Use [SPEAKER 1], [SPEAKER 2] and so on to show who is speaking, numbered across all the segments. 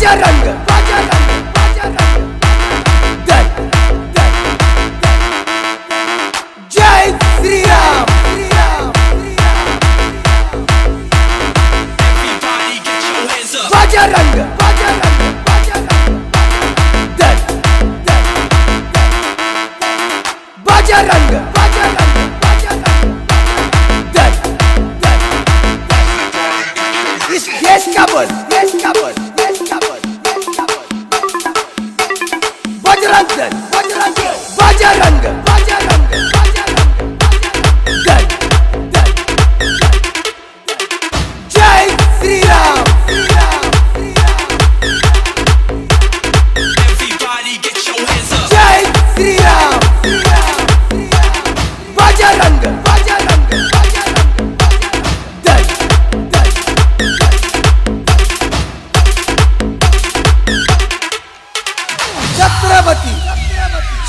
[SPEAKER 1] बजरंग दल जय श्री राम बजरंग दल बजरंग दल इस देश का बोल बजरंग दल बजरंग दल जय श्री राम जय श्री राम बजरंग दल छत्रपति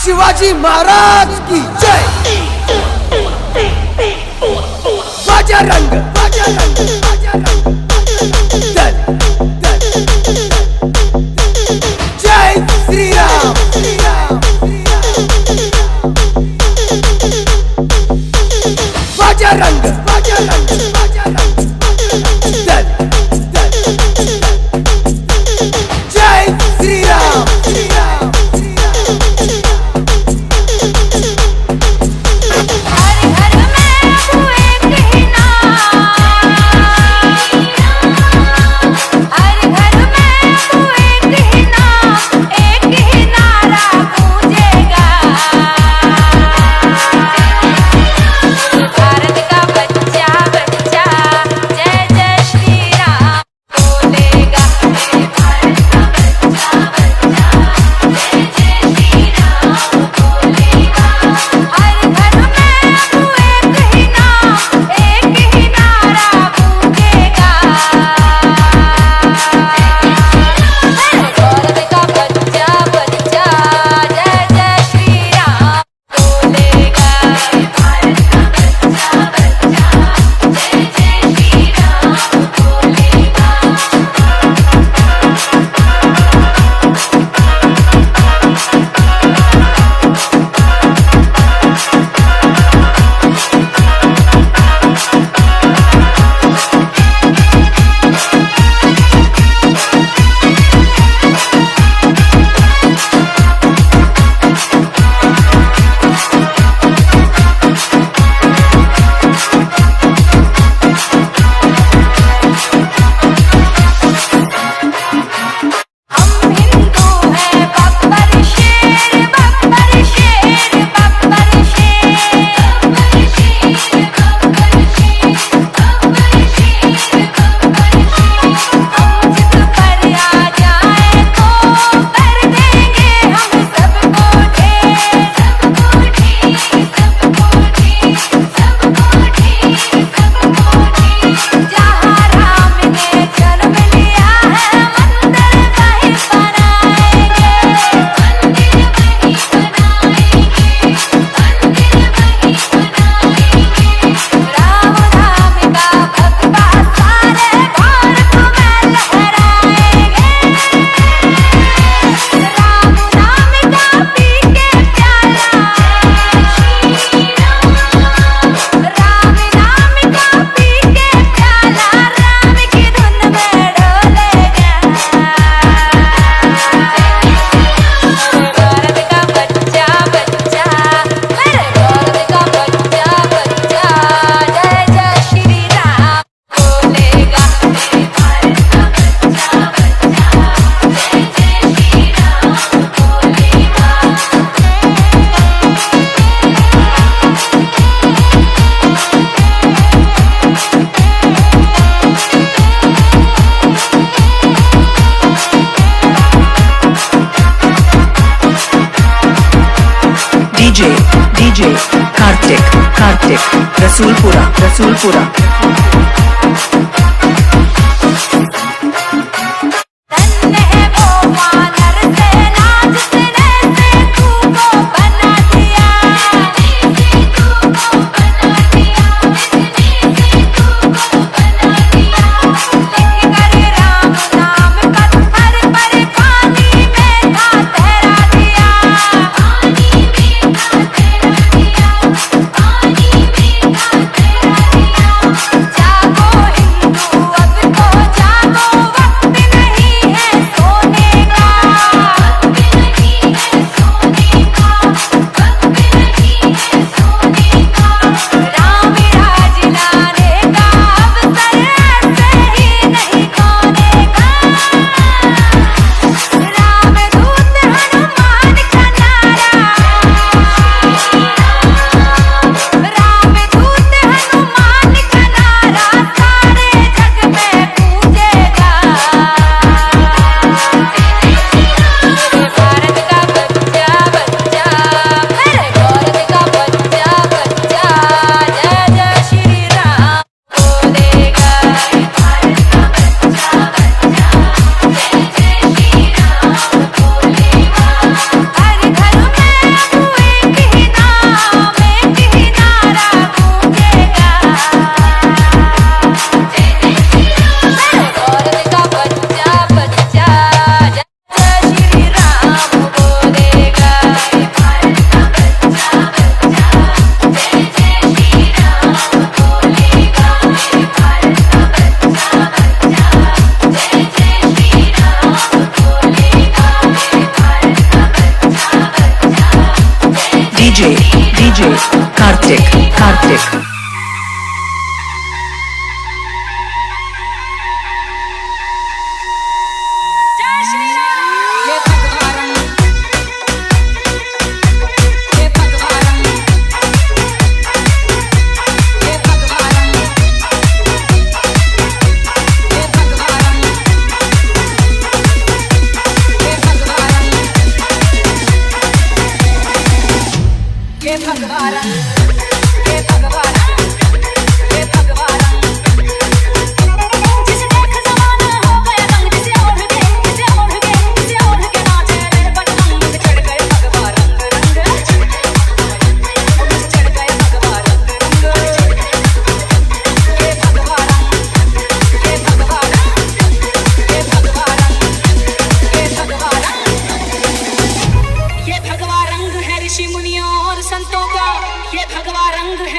[SPEAKER 1] शिवाजी महाराज की जय बजरंग दल जय श्री राम बजरंग दल जय श्री राम
[SPEAKER 2] डीजे कार्तिक रसूलपुरा
[SPEAKER 3] पर
[SPEAKER 2] कार्तिक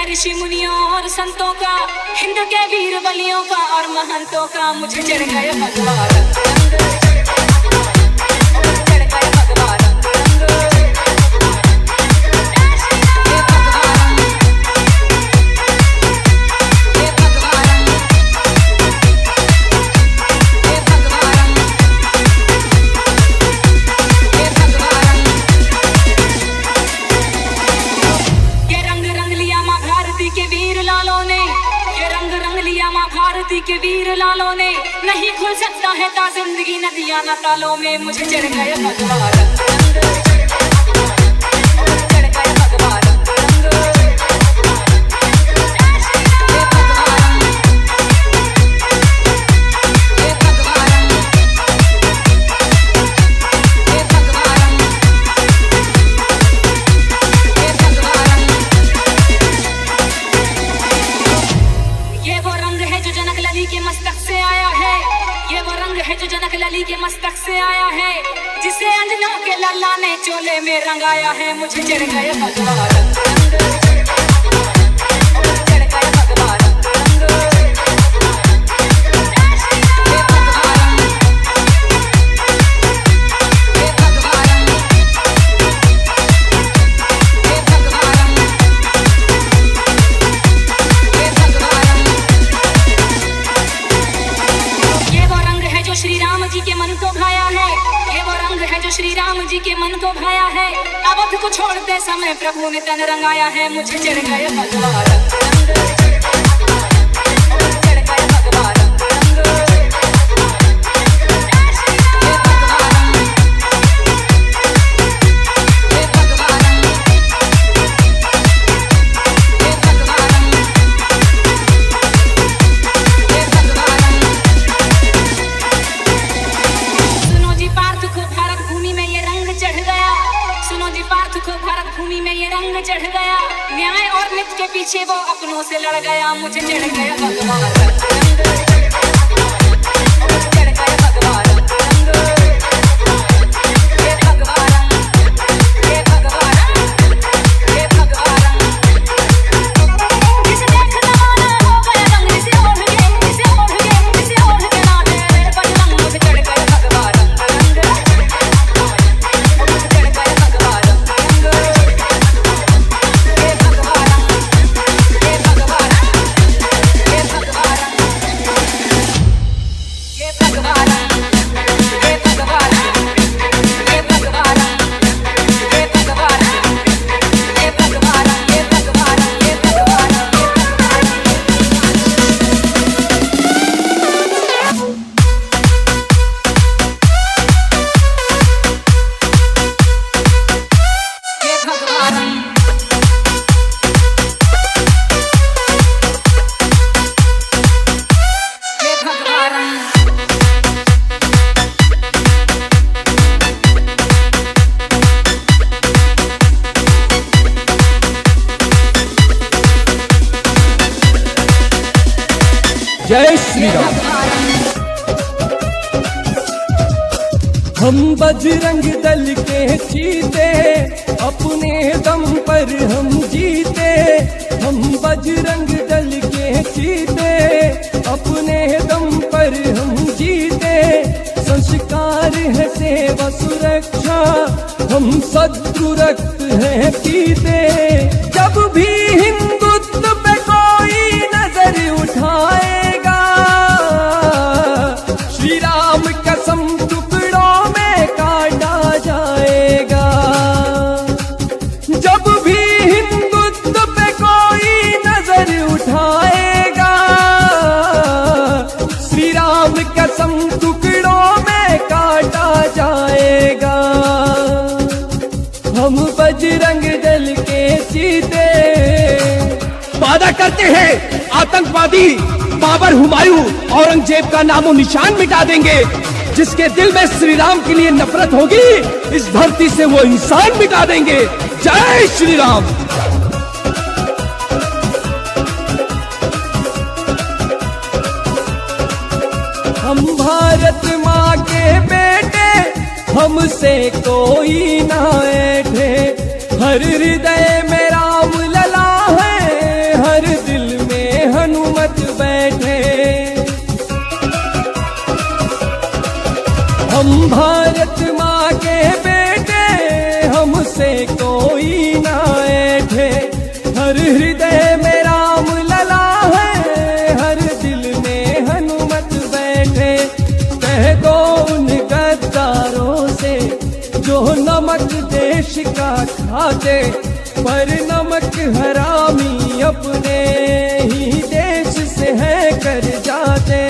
[SPEAKER 3] ऋषि मुनियों और संतों का, हिंद के वीर बलियों का और महंतों का, मुझे चढ़ गए भगवा रंग चढ़ गए भगवा रंग के वीर लालों ने, नहीं खुल सकता है ता जिंदगी नदियां न तालों में, मुझे चढ़ गए भगवा रंग चढ़ गए भगवा रंग के मस्तक से आया है, ये वो रंग है जो जनक लली के मस्तक से आया है, जिसे अंजना के लल्ला ने चोले में रंगाया है, मुझे चढ़ गए भगवा रंग चढ़ गए भगवा रंग श्री राम जी के मन को भाया है, ये वो रंग है जो श्री राम जी के मन को भाया है, अवध को छोड़ते समय प्रभु ने तन रंगाया है, मुझे चढ़ गए भगवा रंग चढ़ गए भगवा रंग भूमि में ये रंग चढ़ गया, न्याय और नित के पीछे वो अपनों से लड़ गया, मुझे चढ़ गया भगवा रंग चढ़ गया भगवा रंग ये भगवा रंग ये भगवा रंग ये भगवा रंग जिसे देख जमाना हो गया रंग, जिसे ओढ़ के नाचे बजरंग, मुझे चढ़ गया भगवा रंग चढ़ गया भगवा रंग
[SPEAKER 1] जय श्री राम। हम बजरंग दल के चीते, अपने दम पर हम जीते, हम बजरंग दल के चीते, अपने दम पर हम जीते, संस्कार है सेवा सुरक्षा, हम शत्रु रक्त है पीते, जब भी हिंदुत्व पे वादा करते हैं आतंकवादी बाबर, हुमायूं, औरंगजेब का नामो निशान मिटा देंगे। जिसके दिल में श्री राम के लिए नफरत होगी, इस धरती से वो इंसान मिटा देंगे। जय श्री राम। हम भारत माँ के बेटे, हमसे कोई ना ऐठे। हर हृदय में राम लला है, हर दिल में हनुमत बैठे। हम भारत माँ के बेटे, हमसे कोई ना ऐठे। हर हृदय में राम लला है, हर दिल में हनुमत बैठे। कह दो उन गद्दारों से जो नमक देश का खाते, पर नमक हरामी अपने ही देश से है कर जाते।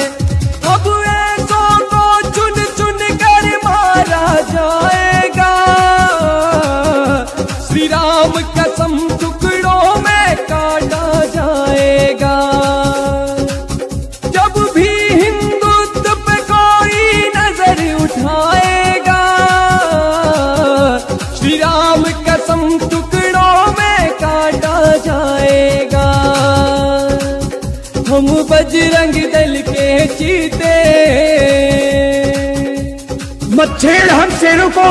[SPEAKER 1] अब ऐसों को चुन चुन कर मारा जाएगा, श्री राम कसम टुकड़ों में काटा जाएगा। जब भी हिंदुत्व पे कोई नजर उठाएगा, श्री राम कसम टुकड़ों में काटा जाएगा। हम बजरंग दल के चीते, मत छेड़ हम शेरों को,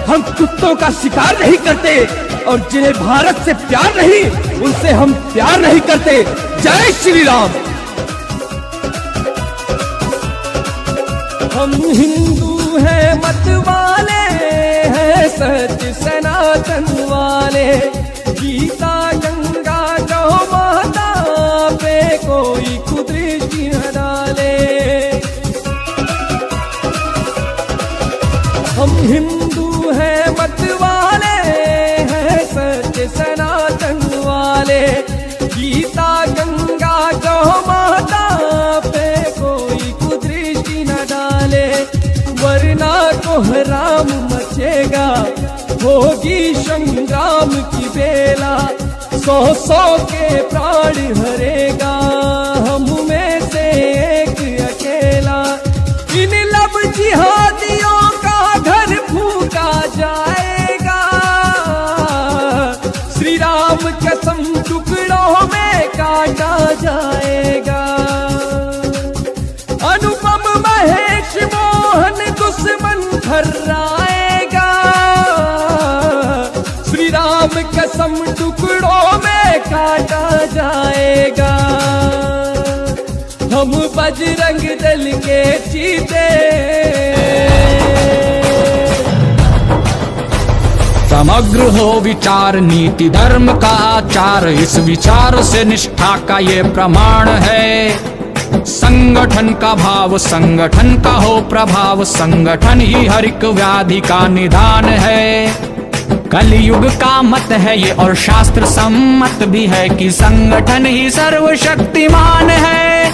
[SPEAKER 1] हम कुत्तों का शिकार नहीं करते। और जिन्हें भारत से प्यार नहीं, उनसे हम प्यार नहीं करते। जय श्री राम। हम हिंदू हैं मत वाले, हैं सत्य सनातन वाले। गीता गंगा गौ माता पे कोई कुदृष्टि न डाले। हम हिंदू हैं मत वाले, हैं सत्य सनातन वाले। गीता गंगा गौ माता पे कोई कुदृष्टि न डाले, वरना कोहराम मचेगा, होगी संग्राम की बेला। 100-100 के प्राण हरेगा, हम में से एक अकेला। इन लब जिहादियों का घर फूका जाएगा, श्री राम कसम टुकड़ों में काटा जाएगा। अनुपम महेश मोहन दुश्मन थर्राएगा, श्री राम कसम टुकड़ों में काटा जाएगा। हम बजरंग दल के चीते।
[SPEAKER 4] समग्र हो विचार, नीति धर्म का आचार, इस विचार से निष्ठा का ये प्रमाण है। संगठन का भाव, संगठन का हो प्रभाव, संगठन ही हर एक व्याधि का निदान है। कलयुग का मत है ये और शास्त्र सम्मत भी है कि संगठन ही सर्वशक्तिमान है।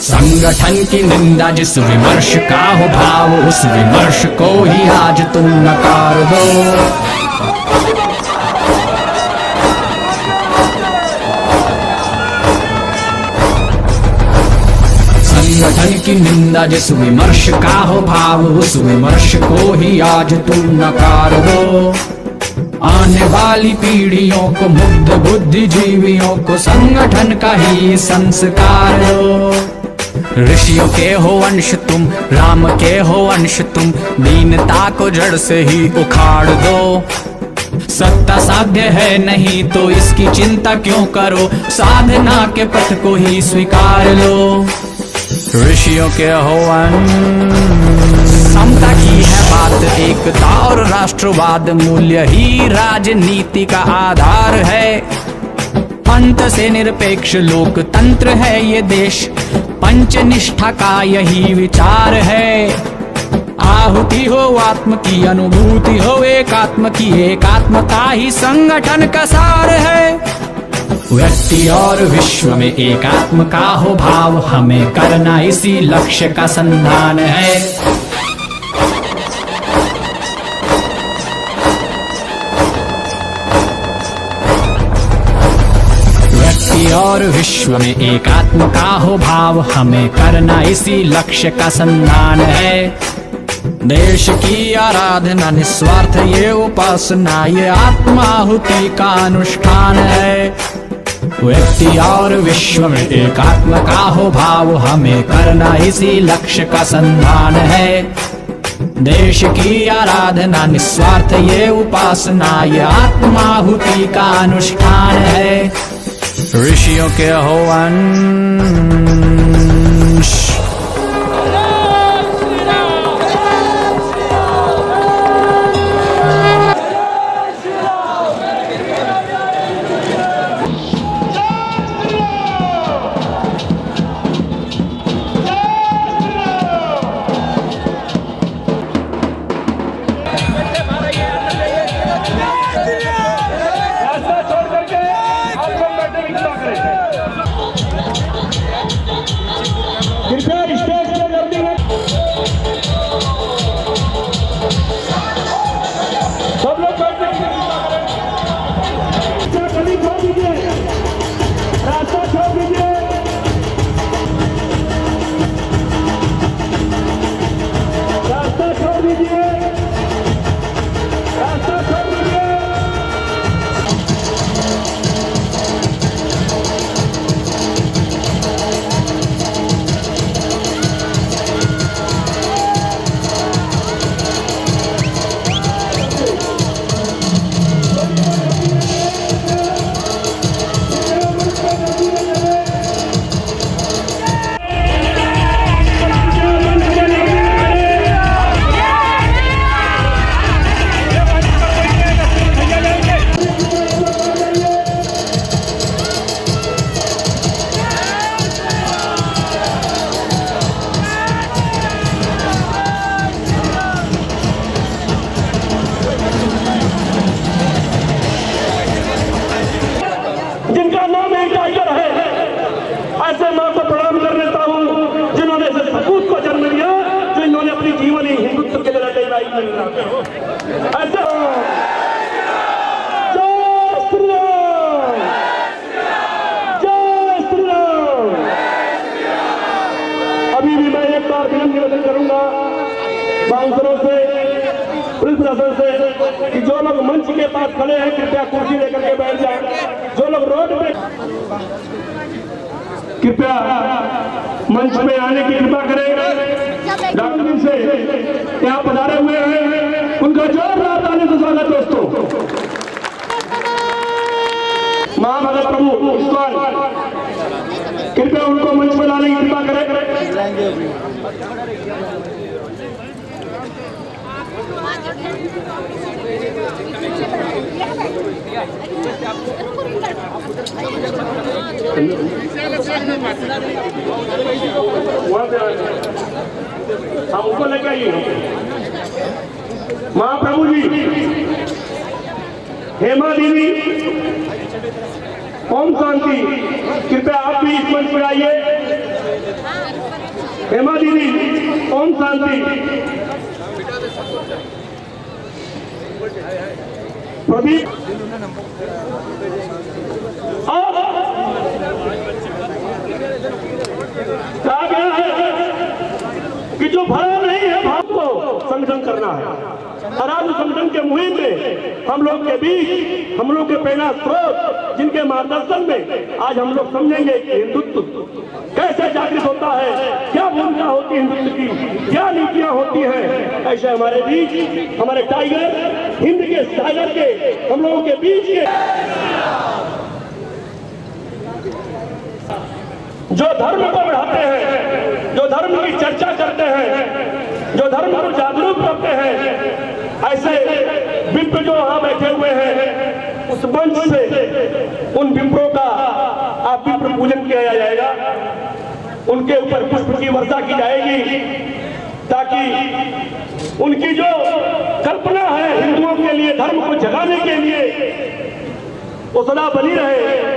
[SPEAKER 4] संगठन की निंदा जिस विमर्श का हो भाव, उस विमर्श को ही आज तुम नकार दो। संगठन की निंदा जिस विमर्श का हो भाव, उस विमर्श को ही आज तुम नकार दो। आने वाली पीढ़ियों को, मुग्ध बुद्धिजीवियों को संगठन का ही संस्कार दो। ऋषियों के हो अंश तुम, राम के हो अंश तुम, दीनता को जड़ से ही उखाड़ दो। सत्ता साध्य है नहीं तो इसकी चिंता क्यों करो, साधना के पथ को ही स्वीकार लो। ऋषियों के हो समता की है बात, एकता और राष्ट्रवाद मूल्य ही राजनीति का आधार है। पंथ से निरपेक्ष लोकतंत्र है ये देश, पंचनिष्ठा का यही विचार है। आहुति हो आत्म की, अनुभूति हो एकात्म की, एकात्मता ही संगठन का सार है। व्यक्ति और विश्व में एकात्म का हो भाव, हमें करना इसी लक्ष्य का संधान है। व्यक्ति और विश्व में एकात्म का हो भाव, हमें करना इसी लक्ष्य का संधान है। देश की आराधना निस्वार्थ ये उपासना, ये आत्माहुति का अनुष्ठान है। व्यक्ति और विश्व में एकात्म का हो भाव, हमें करना इसी लक्ष्य का संधान है। देश की आराधना निस्वार्थ ये उपासना, ये आत्माहुति का अनुष्ठान है। ऋषियों के हो अंश,
[SPEAKER 5] कृपया स्टेज पर जल्दी में सब लोग बैठे सभी छोड़ दीजिए, रास्ता छोड़ दीजिए। रास्ता छोड़ दीजिए, रास्ता छोड़ दीजिए। जिनका नाम एक टाइगर है, ऐसे मैं तो प्रणाम कर लेता हूँ जिन्होंने इस सपूत को जन्म दिया, जो इन्होंने अपनी जीवनी हिंदुत्व के लिए लड़ाई ऐसे जय श्री राम, जय श्री राम। अभी भी मैं एक बार विनम्र निवेदन करूंगा बाउंसरों से, पुलिस प्रशासन से कि जो लोग मंच के पास खड़े हैं कृपया कुर्सी लेकर के बैठ जाएं। जो लोग रोड पे कृपया मंच में आने की कृपा करें। डॉक्टर जी से यहाँ पधारे हुए हैं, उनका जोरदार ताली से स्वागत दोस्तों। महाभगत प्रभु इस्कॉन कृपया उनको मंच में लाने की कृपा करें। हम उनको लेके आइए। महाप्रभु जी, हेमा दीदी, ओम शांति, कृपया आप भी इस मंच पर आइए। हेमा दीदी, ओम शांति। प्रदीप कहा गया है कि जो भरा नहीं है भाव को संगठन करना है। और आज संगठन के मुहिम में हम लोग के बीच, हम लोग के प्रेरणा स्रोत, जिनके मार्गदर्शन में आज हम लोग समझेंगे कि हिंदुत्व कैसे जागृत होता है, क्या भूमिका होती है हिंदुत्व की, क्या नीतियां होती हैं। ऐसे हमारे बीच हमारे टाइगर, हिंद के टाइगर के हम लोगों के बीच के जो धर्म को बढ़ाते हैं, जो धर्म की चर्चा करते हैं, जो धर्म को जागरूक करते हैं, ऐसे विप्र जो वहां बैठे हुए हैं, उस मंच से उन विप्रों का आप विप्र पूजन किया जाएगा, उनके ऊपर पुष्प की वर्षा की जाएगी, ताकि उनकी जो कल्पना है हिंदुओं के लिए, धर्म को जगाने के लिए, वो सदा बनी रहे।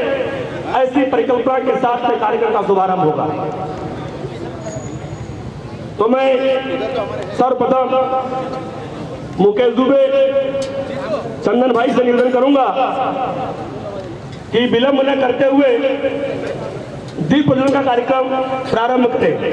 [SPEAKER 5] ऐसी परिकल्पना के साथ में कार्यक्रम का शुभारंभ होगा। तो मैं सर्वप्रथम मुकेश दुबे, चंदन भाई से निवेदन करूंगा कि विलंब न करते हुए दीप प्रज्वलन का कार्यक्रम प्रारंभ करें।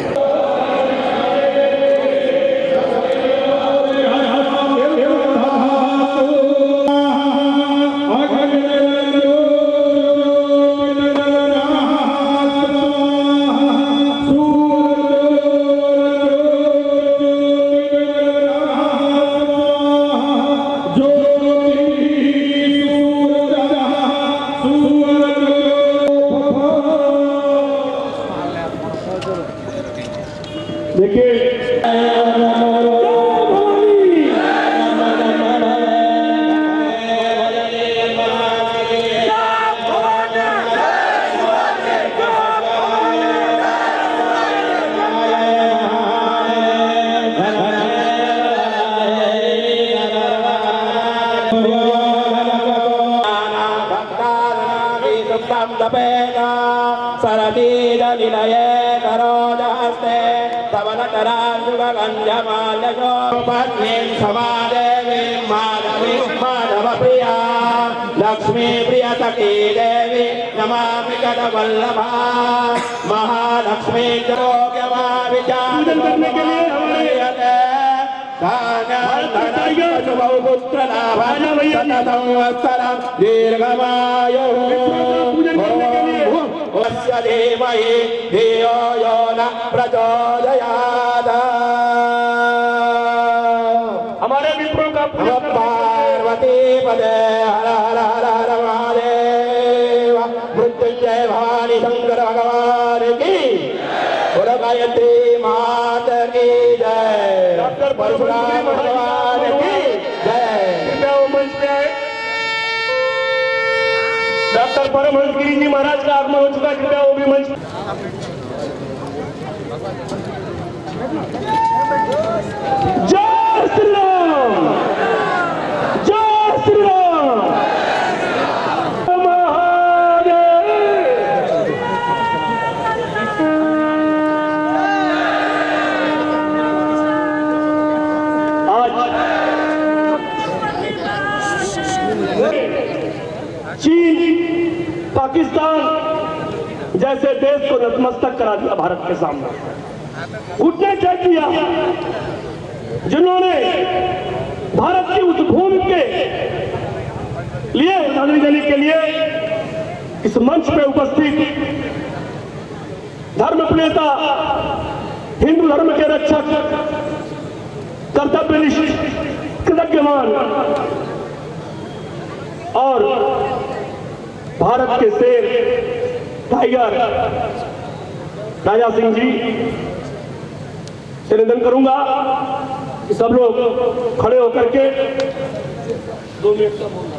[SPEAKER 6] लक्ष्मी प्रिय सखी देवी नमामि कदवल्लभा महालक्ष्मी धीमहि धियो यो न प्रचोदयात्।
[SPEAKER 5] हमारे मित्रों का
[SPEAKER 6] पार्वती पदे हर हर हर हर महादेव मृत्युंजय भवानी शंकर भगवान की बोलो गायत्री मात की जय।
[SPEAKER 5] डॉक्टर
[SPEAKER 6] परशुराम भगवान की जय।
[SPEAKER 5] कृपया वो मंच पे आए। डॉक्टर परमहंस गिरी जी महाराज का आगमन हो चुका है, कृपया वो भी मंच। जय श्री राम, जय श्री राम महादेव। आज चीन पाकिस्तान जैसे देश को नतमस्तक करा दिया भारत के सामने। घुटने टेक दिया जिन्होंने भारत की उस भूमि के लिए श्रद्धांजलि देने के लिए इस मंच पे उपस्थित धर्म प्रियता, हिंदू धर्म के रक्षक, कर्तव्यनिष्ठ, कृतज्ञवान और भारत के शेर टाइगर राजा सिंह जी से निवेदन करूंगा कि सब लोग खड़े होकर के 2 मिनट का बोलना।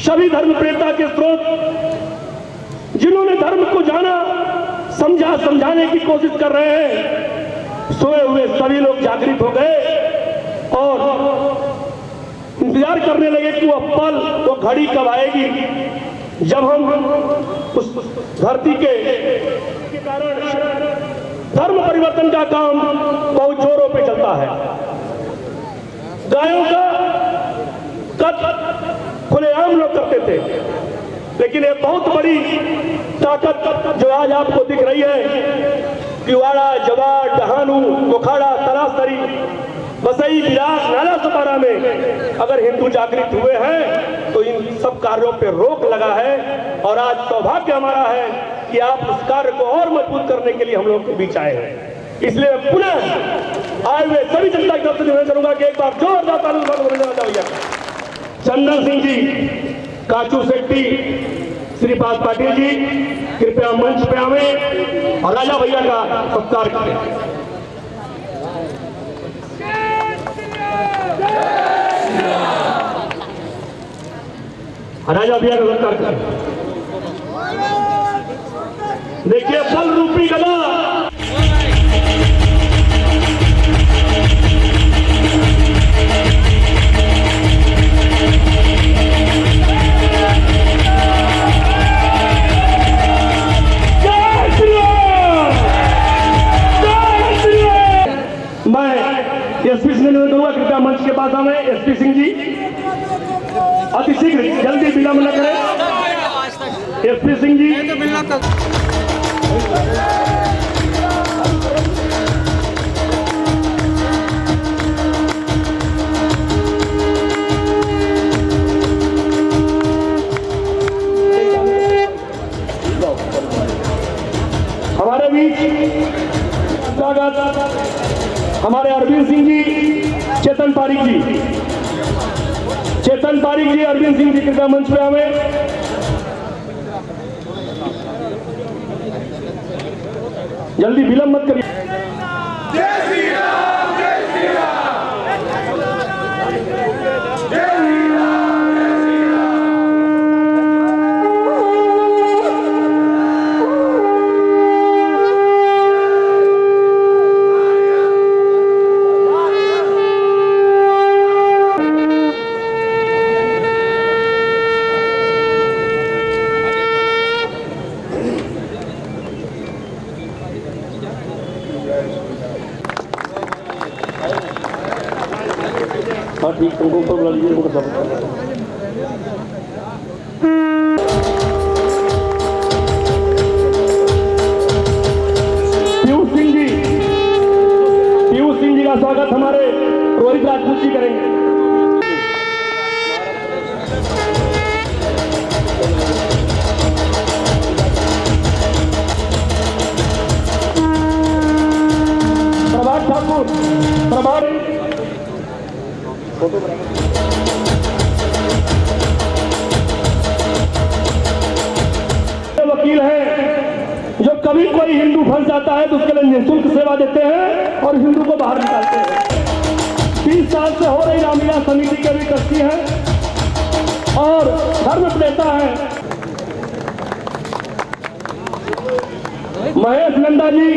[SPEAKER 5] सभी धर्म प्रेता के स्रोत, जिन्होंने धर्म को जाना, समझा, समझाने की कोशिश कर रहे हैं, सोए हुए सभी लोग जागृत हो गए और इंतजार करने लगे कि वो पल, वो घड़ी कब आएगी जब हम उस धरती के कारण धर्म परिवर्तन का काम बहुत जोरों पे चलता है। गायों का कत्ल खुलेआम लोग करते थे, लेकिन ये बहुत बड़ी ताकत जो आज आपको दिख रही है, तिवाड़ा, जवाड़, डहानू, कोखाड़ा, तलासरी, बसई, बिराक, नाला सपारा में अगर हिंदू जागृत हुए हैं तो इन सब कार्यों पे रोक लगा है। और आज सौभाग्य हमारा है कि आप उस कार्य को और मजबूत करने के लिए हम लोग के बीच आए हैं। इसलिए पुनः आए हुए सभी जनता की तरफ से निवेदन करूंगा कि एक बार जोरदार ताली बजाइए। चंदन सिंह जी, काचू शेट्टी, श्रीपाद पाटिल जी कृपया मंच पे आवे और राजा भैया का सत्कार करें। राजा भैया का सत्कार करें। देखिए फल रूपी गदा एसपी सिंह ने करूंगा कृपया मंच के पास आवे। एसपी सिंह जी अति शीघ्र जल्दी विलंब न करें। एसपी सिंह जी हमारे बीच हमारे अरविंद सिंह जी, चेतन पारिक जी, अरविंद सिंह जी कृपया मंच पे आवे। जल्दी विलंब मत करिए। जय श्री राम, जय श्री राम, जय श्री राम। हाँ ठीक, तुमको ऊपर बुला लीजिए। पीयूष सिंह जी का स्वागत हमारे रोहित राजपूत जी करेंगे। प्रभात ठाकुर, प्रभात वकील हैं जो कभी कोई हिंदू फंस जाता है तो उसके लिए निःशुल्क सेवा देते हैं और हिंदू को बाहर निकालते हैं। 30 साल से हो रही रामलीला समिति के भी ट्रस्टी हैं और धर्म प्रेता है। महेश नंदा जी,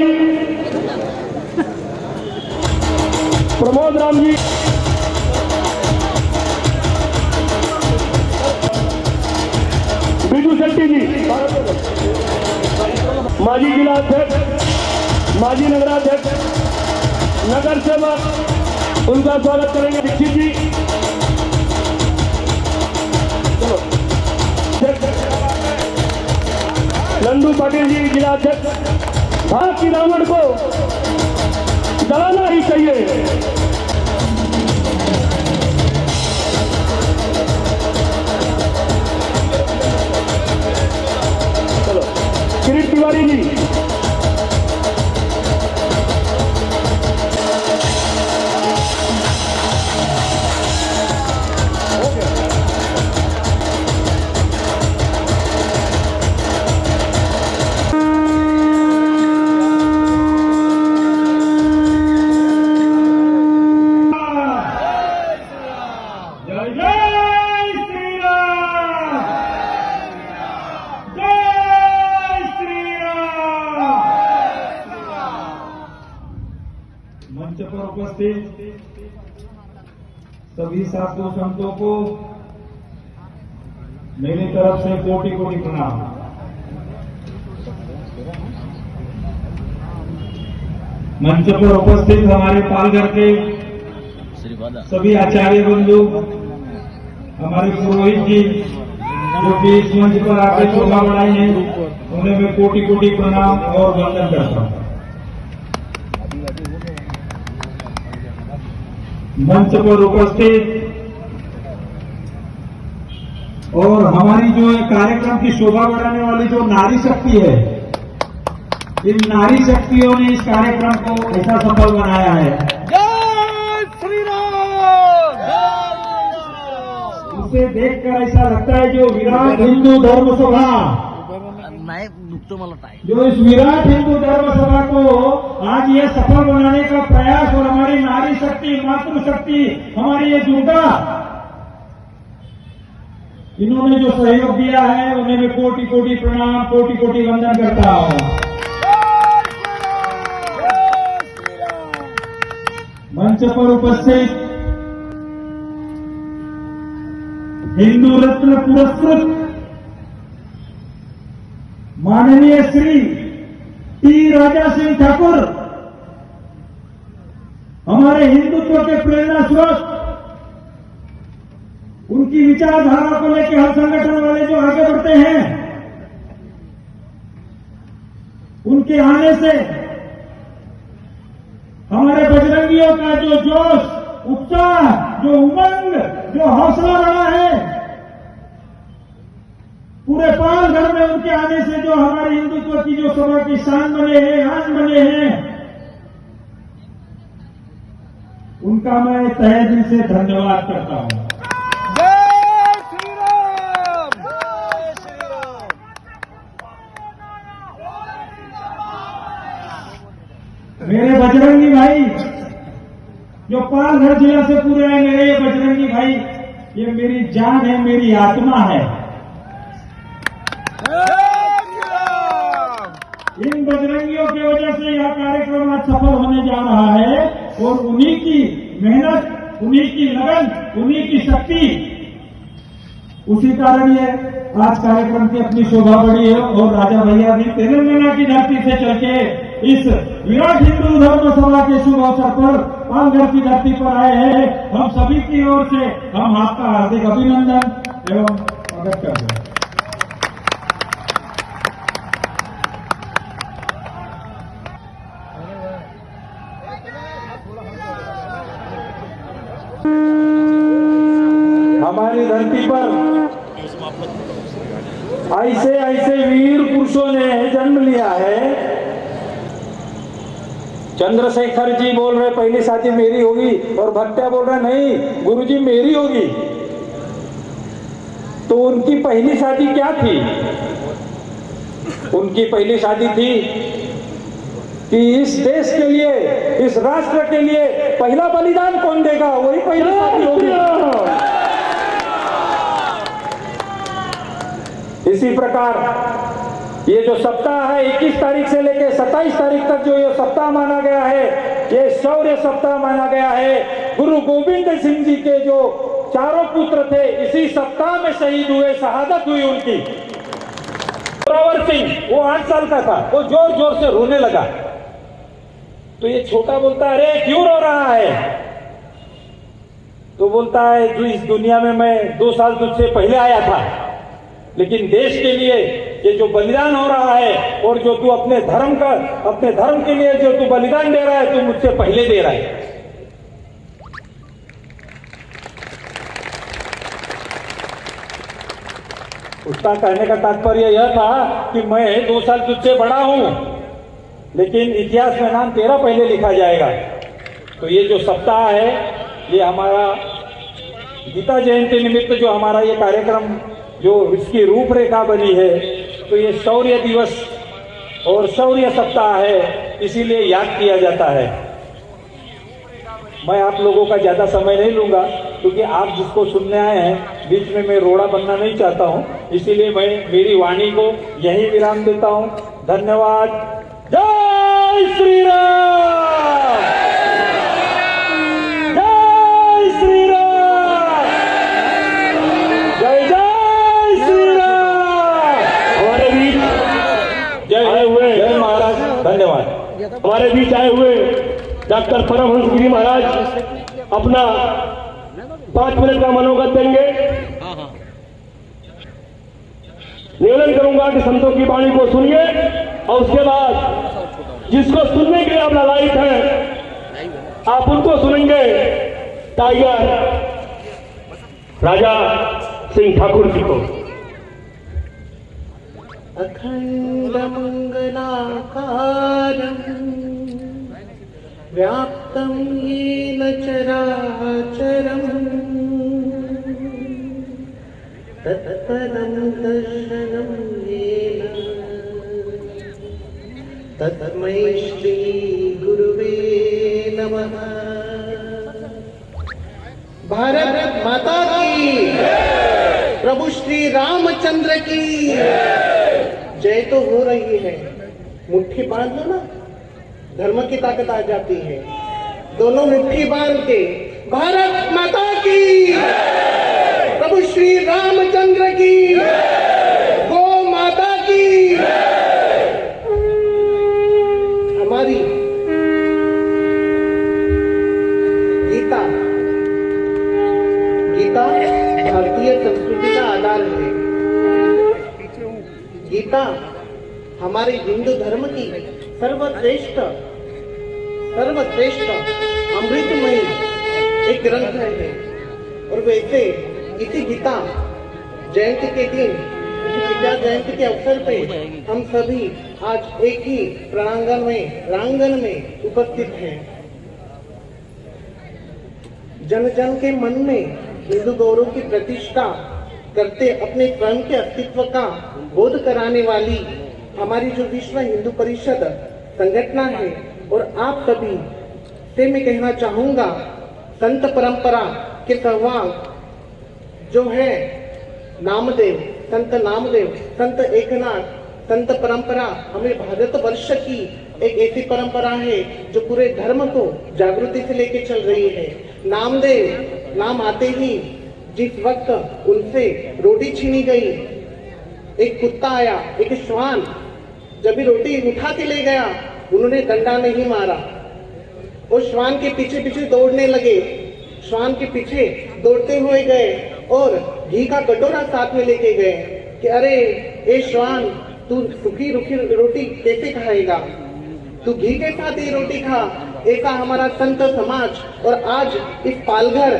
[SPEAKER 5] प्रमोद राम जी, बिजू शेट्टी जी, माजी जिला अध्यक्ष, माजी नगराध्यक्ष, नगर सेवक, उनका स्वागत करेंगे। दीक्षित जी, नंदू पाटिल जी जिला अध्यक्ष। भारत की रावण को जलाना ही चाहिए। किरीट तिवारी जी,
[SPEAKER 7] मंच पर उपस्थित सभी साधु संतों को मेरी तरफ से कोटि कोटि प्रणाम। मंच पर उपस्थित हमारे पालघर के सभी आचार्य बंधु, हमारे पुरोहित जी जो कि इस मंच पर आकर शोभा बढ़ाई है, उन्हें मैं कोटि कोटि प्रणाम और वंदन करता हूं। मंच पर उपस्थित और हमारी जो कार्यक्रम की शोभा बढ़ाने वाली जो नारी शक्ति है, इन नारी शक्तियों ने इस कार्यक्रम को ऐसा सफल बनाया है। जय श्री राम। उससे उसे देखकर ऐसा लगता है जो विराट हिंदू धर्म सभा, जो इस विराट हिंदू धर्म सभा को आज ये सफल बनाने का प्रयास और हमारी नारी शक्ति, मातृशक्ति, हमारी ये दुर्गा, इन्होंने जो सहयोग दिया है उन्हें मैं कोटि कोटि प्रणाम, कोटि कोटि वंदन करता हूं। मंच पर उपस्थित हिंदू रत्न पुरस्कृत माननीय श्री टी राजा सिंह ठाकुर, हमारे हिंदुत्व के प्रेरणा स्रोत, उनकी विचारधारा को लेकर हम संगठन वाले जो आगे बढ़ते हैं, उनके आने से हमारे बजरंगियों का जो जोश, उत्साह, जो उमंग, जो हौसला बढ़ा है, पूरे पालघर में उनके आने से जो हमारे हिंदुत्व की जो सभा की शान बने हैं, आन बने हैं, उनका मैं तहे दिल से धन्यवाद करता हूं। मेरे बजरंगी भाई जो पालघर जिला से पूरे हैं, मेरे ये बजरंगी भाई, ये मेरी जान है, मेरी आत्मा है। इन बजरंगियों की वजह से यह कार्यक्रम आज सफल होने जा रहा है और उन्हीं की मेहनत, उन्हीं की लगन, उन्हीं की शक्ति, उसी कारण ये आज कार्यक्रम की अपनी शोभा बढ़ी है। और राजा भैया भी तेलंगाना की धरती से चल के इस विराट हिंदू धर्म सभा के शुभ अवसर पर पालघर की धरती पर आए हैं। हम सभी की ओर से हम आपका हार्दिक अभिनंदन एवं स्वागत करते हैं।
[SPEAKER 5] हमारी धरती पर ऐसे ऐसे वीर पुरुषों ने जन्म लिया है। चंद्रशेखर जी बोल रहे पहली शादी मेरी होगी और भट्टा बोल रहे नहीं गुरुजी मेरी होगी। तो उनकी पहली शादी क्या थी? उनकी पहली शादी थी कि इस देश के लिए, इस राष्ट्र के लिए पहला बलिदान कौन देगा, वही पहली शादी होगी। इसी प्रकार ये जो सप्ताह है 21 तारीख से लेकर 27 तारीख तक जो ये सप्ताह माना गया है, ये शौर्य सप्ताह माना गया है। गुरु गोविंद सिंह जी के जो चारों पुत्र थे इसी सप्ताह में शहीद हुए, शहादत हुई उनकी। जोरावर सिंह वो 8 साल का था, वो जोर जोर से रोने लगा। तो ये छोटा बोलता है अरे क्यों रो रहा है? तो बोलता है जो इस दुनिया में मैं 2 साल तुझसे पहले आया था, लेकिन देश के लिए ये जो बलिदान हो रहा है और जो तू अपने धर्म के लिए जो तू बलिदान दे रहा है, तू मुझसे पहले दे रहा है। उसका कहने का तात्पर्य यह था कि मैं 2 साल तुझसे बड़ा हूं, लेकिन इतिहास में नाम तेरा पहले लिखा जाएगा। तो ये जो सप्ताह है, ये हमारा गीता जयंती निमित्त जो हमारा ये कार्यक्रम जो इसकी रूपरेखा बनी है, तो ये शौर्य दिवस और शौर्य सप्ताह है, इसीलिए याद किया जाता है। मैं आप लोगों का ज्यादा समय नहीं लूंगा क्योंकि आप जिसको सुनने आए हैं, बीच में मैं रोड़ा बनना नहीं चाहता हूं, इसीलिए मैं मेरी वाणी को यहीं विराम देता हूं। धन्यवाद। जय श्री राम, जय श्री राम, जय जय श्री राम। हमारे बीच जय हुए, जय महाराज, धन्यवाद। हमारे बीच आए हुए डॉक्टर परमहंस गिरी महाराज अपना 5 मिनट का मनोगत देंगे। निवेदन करूंगा कि संतों की वाणी को सुनिए और उसके बाद जिसको सुनने के लिए आप लायक हैं, आप उनको सुनेंगे। टाइगर राजा सिंह ठाकुर जी को।
[SPEAKER 8] अखंड मंगलाकारं व्याप्तं येन चराचरम् तत्परं दर्शनं येन तस्मै श्री गुरुवे नमः। भारत माता की, प्रभु श्री रामचंद्र की जय तो हो रही है। मुट्ठी बांध लो ना, धर्म की ताकत आ जाती है। दोनों मुट्ठी बांध के भारत माता की, प्रभु श्री रामचंद्र की, गौ माता की। हमारी गीता भारतीय संस्कृति का आधार है। गीता हमारे हिंदू धर्म की सर्वश्रेष्ठ अमृतमयी एक ग्रंथ है। और वैसे इसी गीता जयंती के दिन, गीता जयंती के अवसर पे हम सभी आज एक ही प्रांगण में उपस्थित हैं। जन जन के मन में हिंदू गौरव की प्रतिष्ठा करते अपने स्वयं के अस्तित्व का बोध कराने वाली हमारी जो विश्व हिंदू परिषद संगठन है, और आप सभी से मैं कहना चाहूंगा, संत परंपरा के सहवाग जो है संत नामदेव, संत एकनाथ, संत परंपरा हमें भारतवर्ष की एक ऐसी परंपरा है जो पूरे धर्म को जागृति से लेके चल रही है। नामदेव नाम आते ही जिस वक्त उनसे रोटी छीनी गई, एक कुत्ता आया, एक श्वान जब भी रोटी उठा के ले गया, उन्होंने डंडा नहीं मारा और श्वान के पीछे पीछे दौड़ने लगे। श्वान के पीछे दौड़ते हुए गए और घी का कटोरा साथ में लेके गए कि अरे ए श्वान, तू सूखी रूखी रोटी कैसे खाएगा, तू घी के साथ ये रोटी खा। ऐसा हमारा संत समाज। और आज इस पालघर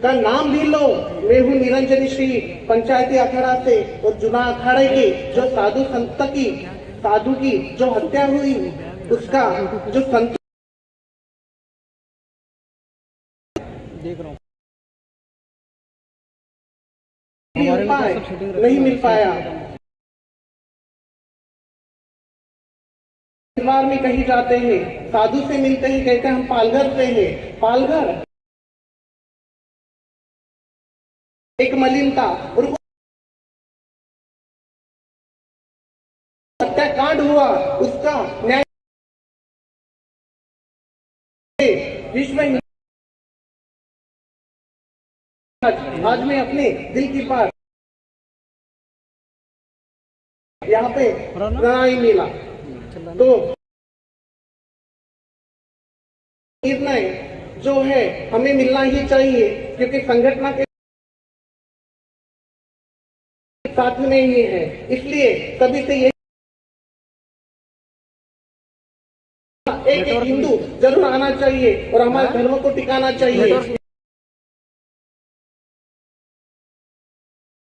[SPEAKER 8] का नाम भी लो, मैं हूँ निरंजनी श्री पंचायती अखाड़ा से, और जुना अखाड़े की जो साधु की जो हत्या हुई, उसका जो संत नहीं मिल पाया। परिवार में कहीं जाते हैं, साधु से मिलते हैं, कहते हैं हम पालघर से हैं। पालघर एक मलिनता और हत्याकांड हुआ, उसका न्याय विश्व आज मैं अपने दिल की बात यहाँ पे नहीं मिला, तो निर्णय जो है हमें मिलना ही चाहिए, क्योंकि संगठन के साथ में ही है। इसलिए सभी से ये एक हिंदू जरूर आना चाहिए और हमारे धर्म को टिकाना चाहिए।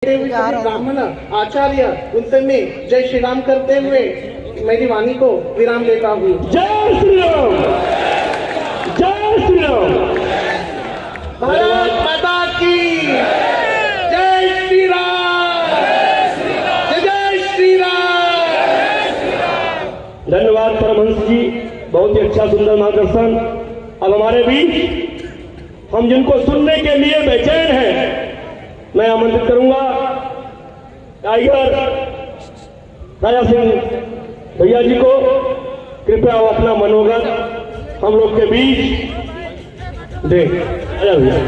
[SPEAKER 8] ब्राह्मण आचार्य उनसे मैं जय श्री राम करते हुए मेरी वाणी को विराम देता हूँ।
[SPEAKER 5] जय श्री राम, जय श्री राम।
[SPEAKER 8] भारत माता की जय श्री राम, जय श्री राम।
[SPEAKER 5] धन्यवाद परमहंस जी, बहुत ही अच्छा सुंदर मार्गदर्शन। अब हमारे बीच हम जिनको सुनने के लिए बेचैन हैं, मैं आमंत्रित करूंगा टाइगर राजा सिंह भैया जी को। कृपया वो अपना मनोगत हम लोग के बीच दे। आजा भैया।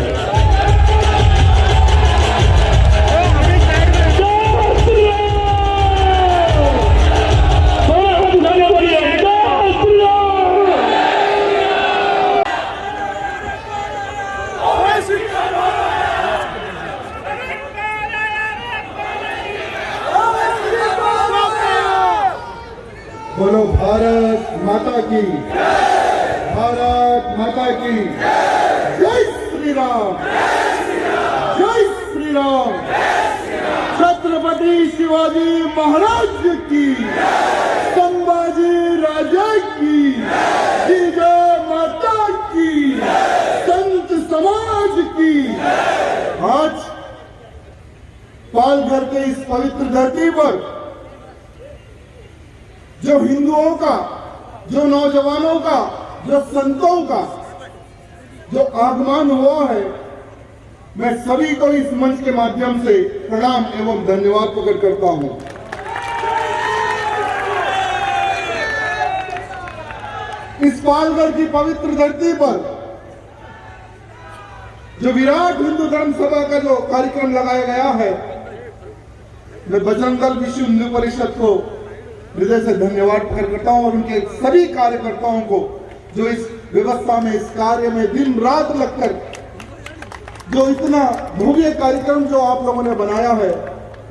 [SPEAKER 9] बोलो भारत माता की, भारत माता की जय श्री राम, जय श्री राम। छत्रपति शिवाजी महाराज की, संभाजी राजा की, जिजा माता की, संत समाज की। आज पालघर के इस पवित्र धरती पर जो हिंदुओं का, जो नौजवानों का, जो संतों का जो आगमन हुआ है, मैं सभी को इस मंच के माध्यम से प्रणाम एवं धन्यवाद प्रकट करता हूं। इस पालघर की पवित्र धरती पर जो विराट हिंदू धर्म सभा का जो कार्यक्रम लगाया गया है, मैं बजरंग दल विश्व हिंदू परिषद को हृदय से धन्यवाद प्रकट करता हूं और उनके सभी कार्यकर्ताओं को जो इस व्यवस्था में, इस कार्य में दिन रात लगकर जो इतना भव्य कार्यक्रम जो आप लोगों ने बनाया है,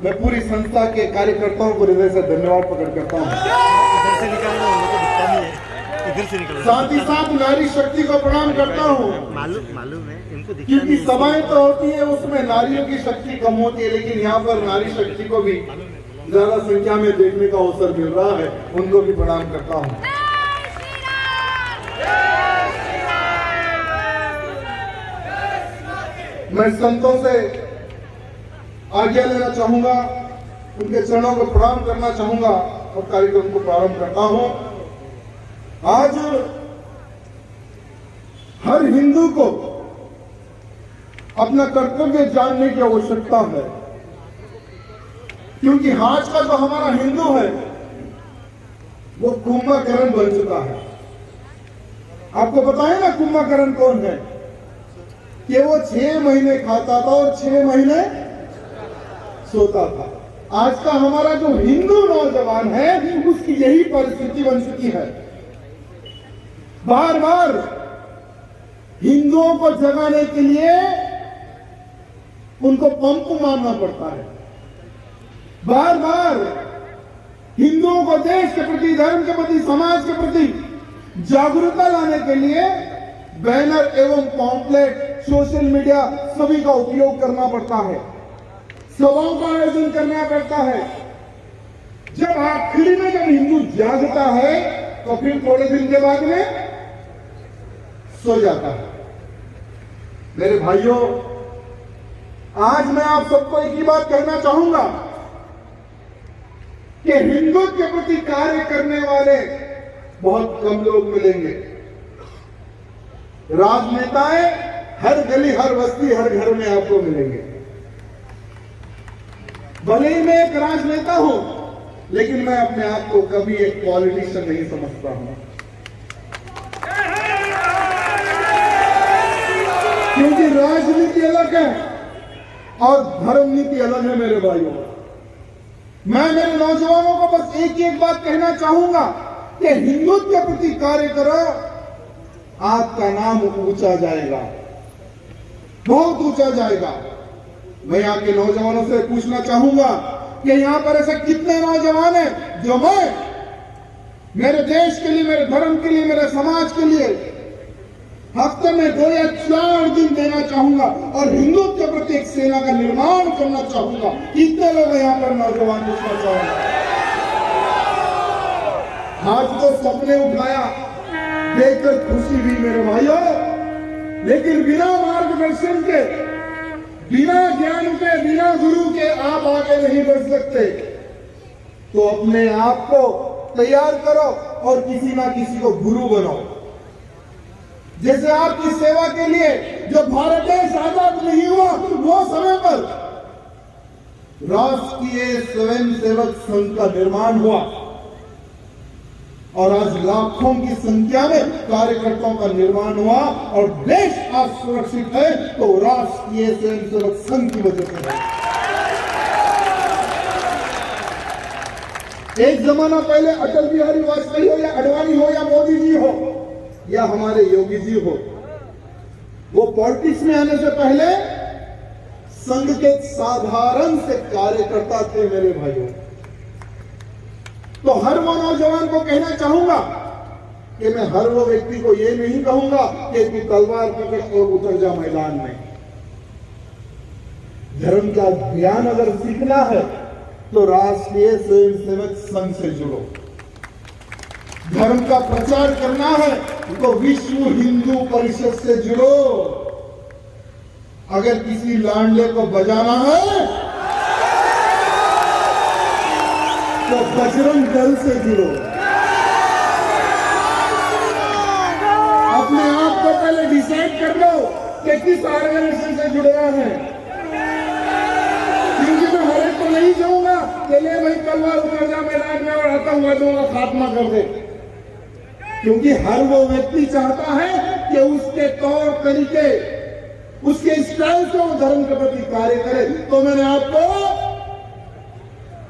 [SPEAKER 9] मैं पूरी संस्था के कार्यकर्ताओं को हृदय से धन्यवाद प्रकट करता हूं। साथ ही साथ नारी शक्ति को प्रणाम करता हूं,
[SPEAKER 6] मालूम है इनको,
[SPEAKER 9] क्योंकि सभाएं तो होती है उसमें नारियों की शक्ति कम होती है, लेकिन यहाँ पर नारी शक्ति को भी ज्यादा संख्या में देखने का अवसर मिल रहा है, उनको भी प्रणाम करता हूं। मैं संतों से आज्ञा लेना चाहूंगा, उनके चरणों को प्रणाम करना चाहूंगा और कार्यक्रम को प्रारंभ करता हूं। आज हर हिंदू को अपना कर्तव्य जानने की आवश्यकता है, क्योंकि आज का जो हमारा हिंदू है वो कुंभकर्ण बन चुका है। आपको पता है ना कुंभकर्ण कौन है? कि वो 6 महीने खाता था और 6 महीने सोता था। आज का हमारा जो हिंदू नौजवान है उसकी यही परिस्थिति बन चुकी है। बार बार हिंदुओं को जगाने के लिए उनको पंप मारना पड़ता है, बार बार हिंदुओं को देश के प्रति, धर्म के प्रति, समाज के प्रति जागरूकता लाने के लिए बैनर एवं पॉम्पलेट, सोशल मीडिया सभी का उपयोग करना पड़ता है, सभाओं का आयोजन करना पड़ता है। जब आखिरी में जब हिंदू जागता है तो फिर थोड़े दिन के बाद में सो जाता है। मेरे भाइयों, आज मैं आप सबको एक ही बात कहना चाहूंगा कि हिंदुत्व के प्रति कार्य करने वाले बहुत कम लोग मिलेंगे। राजनेताएं हर गली, हर बस्ती, हर घर में आपको मिलेंगे। भले ही मैं एक राजनेता हूं, लेकिन मैं अपने आप को कभी एक पॉलिटिशियन नहीं समझता हूं, क्योंकि राजनीति अलग है और धर्म नीति अलग है। मेरे भाइयों, मैं मेरे नौजवानों को बस एक बात कहना चाहूंगा कि हिंदुत्व के प्रति कार्य करो, आपका नाम ऊंचा जाएगा, बहुत ऊंचा जाएगा। मैं यहाँ के नौजवानों से पूछना चाहूंगा कि यहाँ पर ऐसे कितने नौजवान हैं जो मैं मेरे देश के लिए, मेरे धर्म के लिए, मेरे समाज के लिए हफ्ते में 2 या 4 दिन देना चाहूंगा और हिंदुत्व के प्रति एक सेना का निर्माण करना चाहूंगा। कितने लोग यहाँ पर नौजवान पूछना चाहूंगा? आज तो सपने उठाया, देखकर खुशी हुई मेरे भाइयों, लेकिन बिना मार्गदर्शन के, बिना ज्ञान के, बिना गुरु के आप आगे नहीं बढ़ सकते। तो अपने आप को तैयार करो और किसी ना किसी को गुरु बनाओ। जैसे आपकी सेवा के लिए जब भारत देश आजाद नहीं हुआ वो समय पर राष्ट्रीय स्वयंसेवक संघ का निर्माण हुआ और आज लाखों की संख्या में कार्यकर्ताओं का निर्माण हुआ और देश आज सुरक्षित है तो राष्ट्रीय स्वयंसेवक संघ की वजह से है। एक जमाना पहले अटल बिहारी वाजपेयी हो या अडवाणी हो या मोदी जी हो या हमारे योगी जी हो, वो पॉलिटिक्स में आने से पहले संघ के साधारण से कार्यकर्ता थे। मेरे भाइयों, तो हर वो नौजवान को कहना चाहूंगा कि मैं हर वो व्यक्ति को ये नहीं कहूंगा कि तू तलवार पकड़ और उतर जा मैदान में। धर्म का ज्ञान अगर सीखना है तो राष्ट्रीय स्वयंसेवक संघ से जुड़ो। धर्म का प्रचार करना है तो विश्व हिंदू परिषद से जुड़ो। अगर किसी लांडले को बजाना है तो बजरंग दल से जुड़ो। अपने आप को पहले डिसाइड कर लो कि किस ऑर्गेनाइजेशन से जुड़ना है, क्योंकि मैं हर एक को नहीं जाऊंगा कि ले भाई तलवार उतर जा मैदान में और आतंकवादियों का खात्मा कर दे, क्योंकि हर वो व्यक्ति चाहता है कि उसके तौर तरीके, उसके स्टाइल से वो धर्म के प्रति कार्य करे। तो मैंने आपको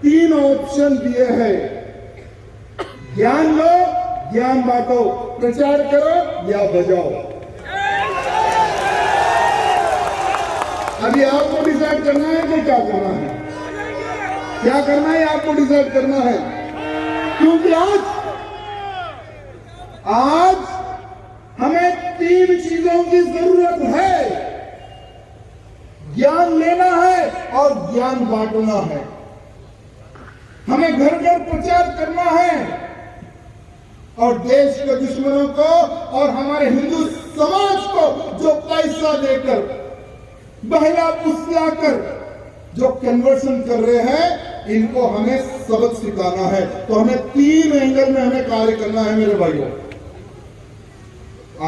[SPEAKER 9] 3 ऑप्शन दिए हैं, ज्ञान लो, ज्ञान बांटो, प्रचार करो या बजाओ। अभी आपको डिसाइड करना है कि क्या करना है, क्या करना है आपको डिसाइड करना है, क्योंकि आज हमें 3 चीजों की जरूरत है, ज्ञान लेना है और ज्ञान बांटना है। हमें घर घर प्रचार करना है और देश के दुश्मनों को और हमारे हिंदू समाज को जो पैसा देकर, बहला फुसलाकर जो कन्वर्शन कर रहे हैं, इनको हमें सबक सिखाना है। तो हमें 3 एंगल में हमें कार्य करना है मेरे भाइयों।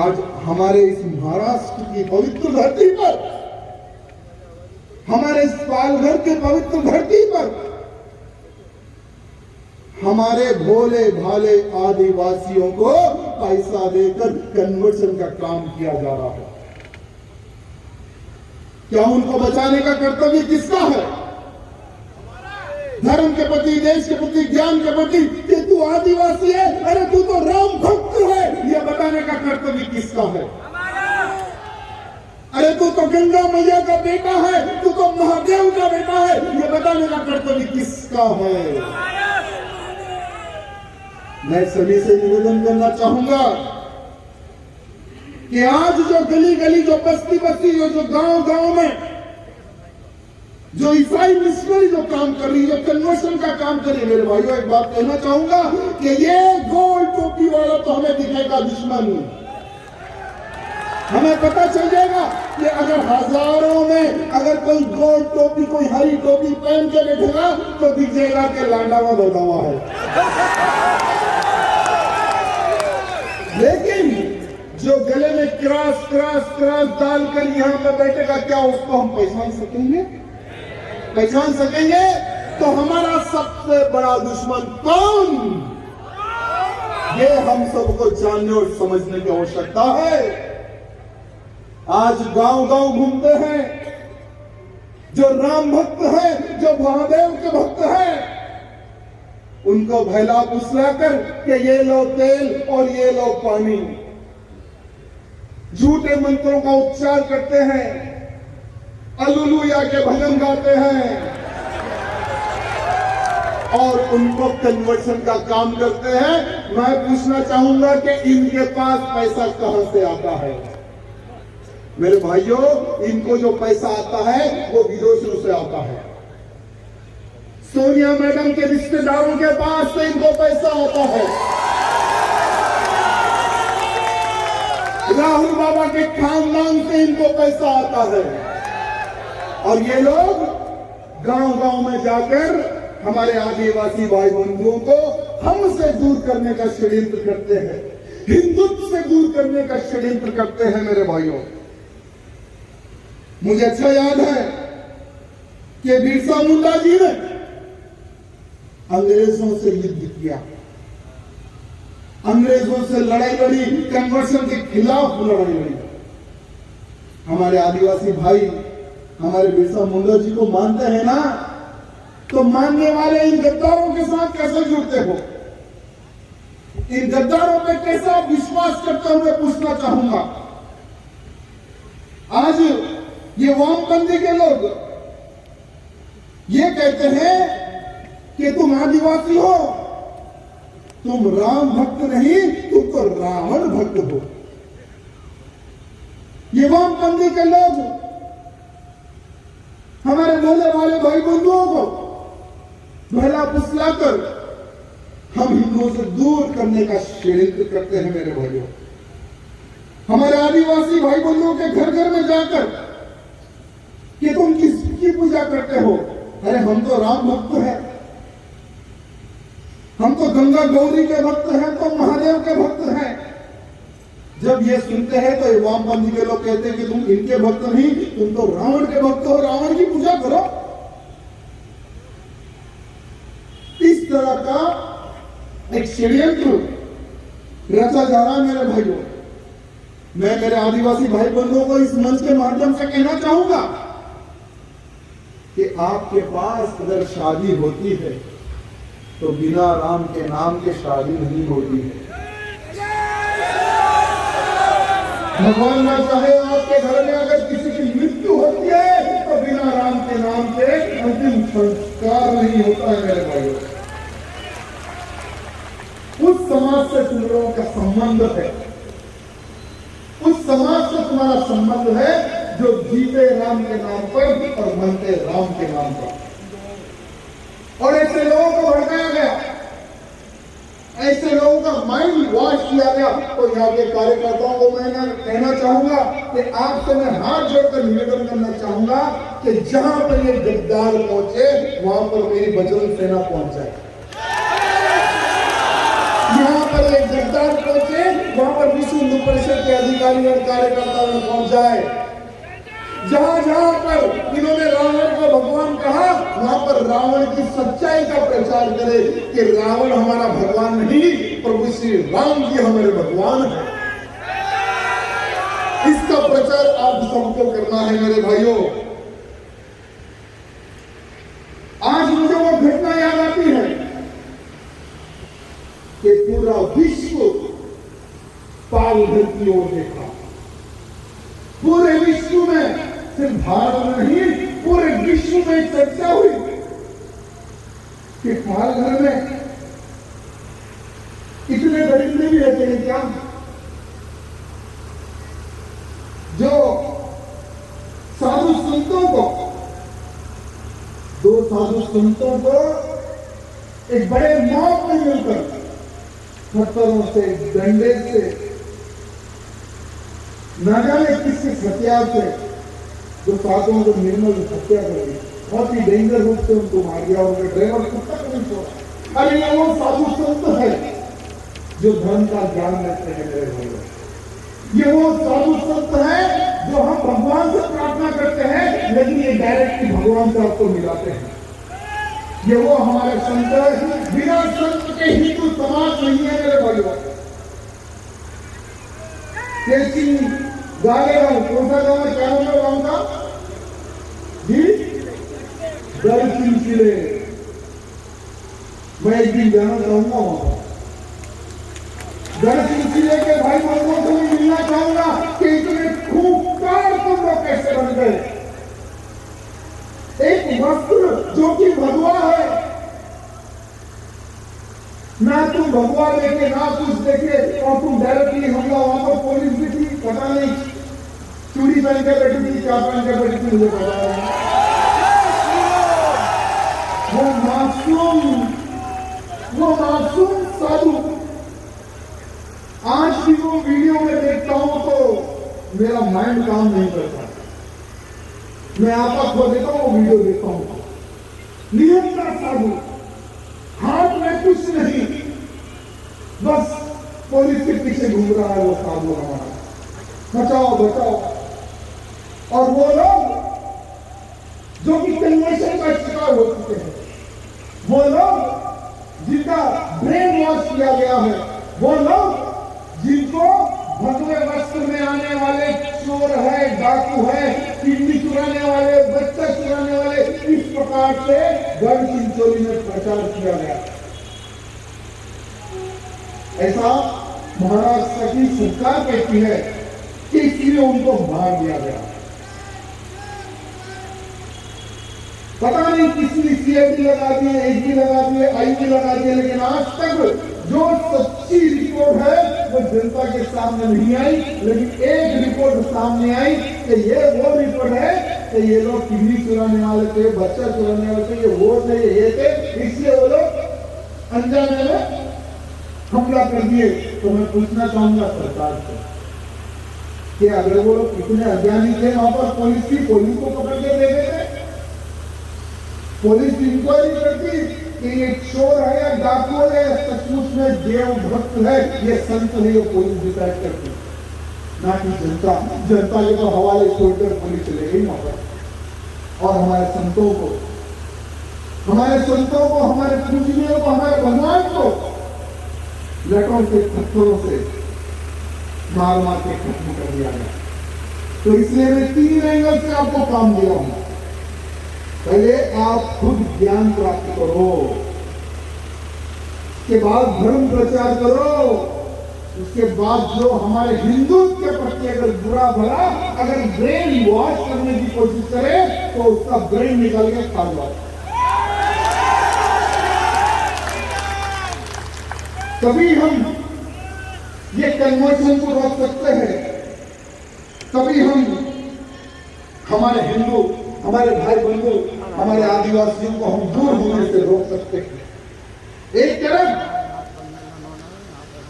[SPEAKER 9] आज हमारे इस महाराष्ट्र की पवित्र धरती पर, हमारे इस पालघर के पवित्र धरती पर हमारे भोले भाले आदिवासियों को पैसा देकर कन्वर्शन का काम किया जा रहा है। क्या उनको बचाने का कर्तव्य किसका है? धर्म के प्रति, देश के प्रति, ज्ञान के प्रति कि तू आदिवासी है, अरे तू तो राम भक्त है, यह बताने का कर्तव्य किसका है? अरे तू तो गंगा मैया का बेटा है, तू तो महादेव का बेटा है, यह बताने का कर्तव्य किसका है? मैं सभी से निवेदन करना चाहूंगा कि आज जो गली गली, जो बस्ती बस्ती, जो गांव गांव में जो ईसाई मिशनरी जो काम कर रही है, जो कन्वर्शन का काम कर रही है, मेरे भाइयों एक बात कहना चाहूंगा कि ये गोल टोपी वाला तो हमें दिखेगा दुश्मन। हमें पता चल जाएगा कि अगर हजारों में अगर कोई गोल टोपी, कोई हरी टोपी पहन के बैठेगा तो दिख जाएगा कि लांडावा दौड़ावा है। लेकिन जो गले में क्रॉस क्रॉस क्रॉस डालकर यहां पर बैठेगा, क्या उसको हम पहचान सकेंगे? पहचान सकेंगे? तो हमारा सबसे बड़ा दुश्मन कौन, ये हम सबको जानने और समझने की आवश्यकता है। आज गांव गांव घूमते हैं जो राम भक्त हैं, जो महादेव के भक्त हैं, उनको भैला फुसलाकर कि ये लो तेल और ये लो पानी, झूठे मंत्रों का उच्चार करते हैं, अल्लुलुया के भजन गाते हैं और उनको कन्वर्शन का काम करते हैं। मैं पूछना चाहूंगा कि इनके पास पैसा कहां से आता है? मेरे भाइयों, इनको जो पैसा आता है वो विदेशों से आता है। सोनिया मैडम के रिश्तेदारों के पास से इनको पैसा आता है, राहुल बाबा के खानदान से इनको पैसा आता है, और ये लोग गांव गांव में जाकर हमारे आदिवासी भाई बंधुओं को हमसे दूर करने का षड्यंत्र करते हैं, हिंदुत्व से दूर करने का षड्यंत्र करते हैं। मेरे भाइयों, मुझे अच्छा याद है कि बिरसा मुंडा जी ने अंग्रेजों से युद्ध किया, अंग्रेजों से लड़ाई लड़ी, कन्वर्शन के खिलाफ लड़ाई लड़ी। हमारे आदिवासी भाई हमारे बिरसा मुंडा जी को मानते हैं ना, तो मानने वाले इन गद्दारों के साथ कैसे जुड़ते हो? इन गद्दारों पे कैसा विश्वास करते हुए पूछना चाहूंगा। आज ये वामपंथी के लोग ये कहते हैं कि तुम आदिवासी हो, तुम राम भक्त नहीं, तुम तो रावण भक्त हो। ये वामपंथी के लोग हमारे भोले वाले भाई बंधुओं को भला फुसलाकर हम हिंदुओं से दूर करने का षड्यंत्र करते हैं। मेरे भाइयों, हमारे आदिवासी भाई बंधुओं के घर घर में जाकर कि तुम किसकी पूजा करते हो? अरे हम तो राम भक्त हैं। हम तो गंगा गौरी के भक्त हैं, तो महादेव के भक्त हैं। जब ये सुनते हैं तो वामपंथी के लोग कहते हैं कि तुम इनके भक्त नहीं, तुम तो रावण के भक्त हो, रावण की पूजा करो। इस तरह का एक षड्यंत्र रचा जा रहा है मेरे भाइयों। मैं मेरे आदिवासी भाई बंधुओं को इस मंच के माध्यम से कहना चाहूंगा कि आपके पास अगर शादी होती है तो बिना राम के नाम के शादी नहीं होती है। भगवान ना चाहे आपके घर में अगर किसी की मृत्यु होती है तो बिना राम के नाम के अंतिम संस्कार नहीं होता है मेरे भाइयों। उस समाज से तुम लोगों का संबंध है, उस समाज से तुम्हारा संबंध है जो जीते राम के नाम पर और बनते राम के नाम पर। और ऐसे लोगों को भड़काया गया, ऐसे लोगों का माइंड वॉश किया गया। तो यहाँ के कार्यकर्ताओं को मैं कहना चाहूंगा कि आपसे मैं हाथ जोड़कर निवेदन करना चाहूंगा कि जहां पर ये गद्दार पहुंचे वहां पर मेरी बजरंग सेना पहुंच जाए। यहाँ पर एक गद्दार पहुंचे वहां पर विश्व हिंदू परिषद के अधिकारी और कार्यकर्ता पहुंच जाए। जहां जहां पर इन्होंने रावण को भगवान कहा वहां पर रावण की सच्चाई का प्रचार करे कि रावण हमारा भगवान नहीं, प्रभु श्री राम जी हमारे भगवान है। इसका प्रचार आप सबको करना है मेरे भाइयों। आज मुझे वो घटना याद आती है कि पूरा विश्व पालघर की ओर देखा। पूरे विश्व में, सिर्फ भारत में नहीं, पूरे विश्व में चर्चा हुई कि पालघर में इतने दरिद्र भी रहते हैं क्या जो साधु संतों को, दो साधु संतों को एक बड़े मौत में मिलकर पत्थरों से, डंडे से, न जाने किसके हथियार से जो साधुओं को निर्मल हत्या कर दी, बहुत ही डेंजर रूप से उनको मार दिया। उनके ड्राइवर कुत्ता को नहीं छोड़ा। अरे ये वो साधु संत है जो धर्म का ज्ञान रखते हैं मेरे भाइयों। ये वो साधु संत है जो हम भगवान से प्रार्थना करते हैं लेकिन ये डायरेक्टली भगवान से आपको मिलाते हैं। ये वो हमारे संत है। बिना संत के हिंदू समाज नहीं है मेरे भाइयों। कैसी गालेगांव, कौन सा गांव है, क्या नाम है गांव का जी? गढ़ सिलसिले। मैं एक दिन जाना चाहूंगा वहां। गढ़ सिलसिले के भाई बंधुओं से मैं मिलना चाहूंगा कि इतने खूंखार तुम लोग कैसे बन गए। एक वस्त्र जो कि भगवा है, ना तुम भगवा देखे ना कुछ देखे और तुम डायरेक्टली हमला। वहां पर पुलिस भी थी, पता नहीं चूड़ी पहन के बैठी थी, क्या पहन के बैठी थी मुझे पता नहीं। वो मासूम साधु आज भी वो वीडियो में देखता हूं तो मेरा माइंड काम नहीं करता। मैं आपा खो देता हूं, वो वीडियो देखता हूं। नियम का साधु, हाथ में कुछ नहीं, बस पुलिस के पीछे घूम रहा है वो साधु हमारा, बचाओ बचाओ। और वो लोग जो कि कन्वर्शन का शिकार हो चुके हैं, वो लोग जिनका ब्रेन वॉश किया गया है, वो लोग जिनको भगवे वस्त्र में आने वाले चोर है, डाकू है, किडनी चुराने वाले, बच्चा चुराने वाले, इस प्रकार से गढ़ चिंचोली में प्रचार किया गया। ऐसा महाराष्ट्र की सरकार कहती है कि इसलिए उनको मार दिया गया। पता नहीं किसने सीआईडी लगा दी है, एसडी लगा दी है, आईटी लगा दी है, लेकिन आज तक जो सच्ची रिपोर्ट है वो जनता के सामने नहीं आई। लेकिन एक रिपोर्ट सामने आई कि ये वो रिपोर्ट है कि ये लोग किडनी चुराने वाले थे, बच्चा चुराने वाले थे, ये वो थे, ये थे, इसलिए वो लोग अनजाने में हमला कर दिए। तो मैं पूछना चाहूंगा सरकार से कि अगर वो लोग इतने अज्ञानी थे, वहां पर पुलिस को पकड़ के दे देते, पुलिस इंक्वायरी करती कि ये चोर है या डाकू है या सचमुच में देव भक्त है, ये संत है, ये पुलिस डिसाइड करती है, ना कि जनता। जनता के तो हवाले छोड़कर पुलिस चले गई वहां पर। और हमारे संतों को, हमारे पूजनियों को, हमारे भगवान को लटों से, पत्थरों से मार मार के खत्म कर दिया गया। तो इसलिए मैं 3 एंगल से आपको काम दिया हूं। पहले आप खुद ज्ञान प्राप्त करो, उसके बाद धर्म प्रचार करो, उसके बाद जो हमारे हिंदुत्व के प्रति अगर बुरा भला अगर ब्रेन वॉश करने की कोशिश करे तो उसका ब्रेन निकाल के खा लो। तभी हम ये कन्वर्शन को रोक सकते हैं, तभी हम हमारे हिंदू, हमारे भाई बंधु, हमारे आदिवासियों को हम दूर होने से रोक सकते हैं। एक तरफ